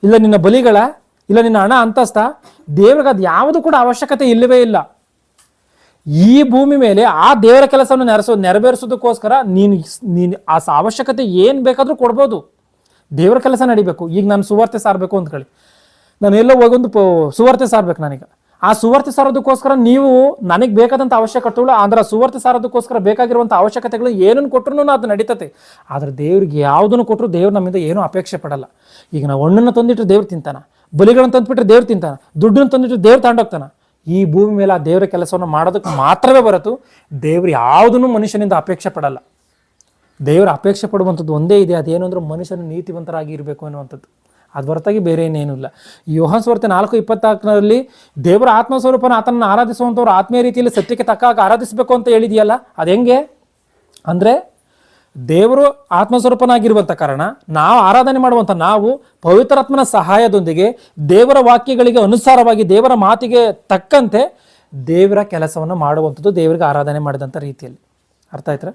ಇಲ್ಲ ನಿನ್ನ ಬಲಿಗಳ, ಇಲ್ಲ ನಿನ್ನ ಹಣ ಅಂತಸ್ತ? ದೇವ್ರಿಗೆ ಅದು ಯಾವುದು ಕೂಡ ಅವಶ್ಯಕತೆ ಇಲ್ಲವೇ ಇಲ್ಲ. ಈ ಭೂಮಿ ಮೇಲೆ ಆ ದೇವರ ಕೆಲಸವನ್ನು ನೆರವೇರಿಸೋದಕ್ಕೋಸ್ಕರ ನೀನು ಆ ಅವಶ್ಯಕತೆ ಏನು ಬೇಕಾದರೂ ಕೊಡ್ಬೋದು. ದೇವರ ಕೆಲಸ ನಡಿಬೇಕು. ಈಗ ನಾನು ಸುವಾರ್ತೆ ಸಾರಬೇಕು ಅಂದ್ಕೊಳ್ಳಿ, ನಾನು ಎಲ್ಲೋ ಹೋಗೊಂದು ಸುವಾರ್ತೆ ಸಾರ್ಬೇಕು ನನಗೆ. ಆ ಸುವಾರ್ತೆ ಸಾರೋದಕ್ಕೋಸ್ಕರ ನೀವು ನನಗೆ ಬೇಕಾದಂಥ ಅವಶ್ಯಕತೆಗಳು ಅಂದ್ರೆ ಸುವಾರ್ತೆ ಸಾರೋದಕ್ಕೋಸ್ಕರ ಬೇಕಾಗಿರುವಂಥ ಅವಶ್ಯಕತೆಗಳು ಏನನ್ನು ಕೊಟ್ಟರು ಅದು ನಡೀತತೆ. ಆದರೆ ದೇವ್ರಿಗೆ ಯಾವುದನ್ನು ಕೊಟ್ಟರು ದೇವ್ರು ನಮ್ಮಿಂದ ಏನೂ ಅಪೇಕ್ಷೆ ಪಡಲ್ಲ. ಈಗ ನಾವು ಹಣ್ಣನ್ನು ತಂದಿಟ್ಟರೆ ದೇವ್ರು ತಿಂತಾನ, ಬಲಿಗಳನ್ನು ತಂದುಬಿಟ್ರೆ ದೇವ್ರು ತಿಂತಾನ, ದುಡ್ಡನ್ನು ತಂದಿಟ್ಟರೆ ದೇವ್ರು ತಗೊಂಡೋಗ್ತಾನ. ಈ ಭೂಮಿ ಮೇಲೆ ಆ ದೇವರ ಕೆಲಸವನ್ನು ಮಾಡೋದಕ್ಕೆ ಮಾತ್ರವೇ ಹೊರತು ದೇವ್ರು ಯಾವುದನ್ನು ಮನುಷ್ಯನಿಂದ ಅಪೇಕ್ಷೆ ಪಡಲ್ಲ. ದೇವರ ಅಪೇಕ್ಷೆ ಪಡುವಂಥದ್ದು ಒಂದೇ ಇದೆ, ಅದೇನು ಅಂದ್ರೆ ಮನುಷ್ಯನು ನೀತಿವಂತರಾಗಿ ಇರಬೇಕು ಅನ್ನುವಂಥದ್ದು. ಅದು ಹೊರತಾಗಿ ಬೇರೆ ಏನೇನೂ ಇಲ್ಲ. ಯೋಹಾನ ಸುವಾರ್ತೆ 4:24 ದೇವರ ಆತ್ಮಸ್ವರೂಪನ ಆತನನ್ನು ಆರಾಧಿಸುವಂಥವ್ರು ಆತ್ಮೀಯ ರೀತಿಯಲ್ಲಿ ಸತ್ಯಕ್ಕೆ ತಕ್ಕಾಗ ಆರಾಧಿಸಬೇಕು ಅಂತ ಹೇಳಿದೆಯಲ್ಲ, ಅದು ಹೆಂಗೆ ಅಂದರೆ ದೇವರು ಆತ್ಮಸ್ವರೂಪನಾಗಿರುವಂಥ ಕಾರಣ ನಾವು ಆರಾಧನೆ ಮಾಡುವಂಥ ನಾವು ಪವಿತ್ರಾತ್ಮನ ಸಹಾಯದೊಂದಿಗೆ ದೇವರ ವಾಕ್ಯಗಳಿಗೆ ಅನುಸಾರವಾಗಿ ದೇವರ ಮಾತಿಗೆ ತಕ್ಕಂತೆ ದೇವರ ಕೆಲಸವನ್ನು ಮಾಡುವಂಥದ್ದು ದೇವರಿಗೆ ಆರಾಧನೆ ಮಾಡಿದಂಥ ರೀತಿಯಲ್ಲಿ. ಅರ್ಥ ಆಯ್ತಾ?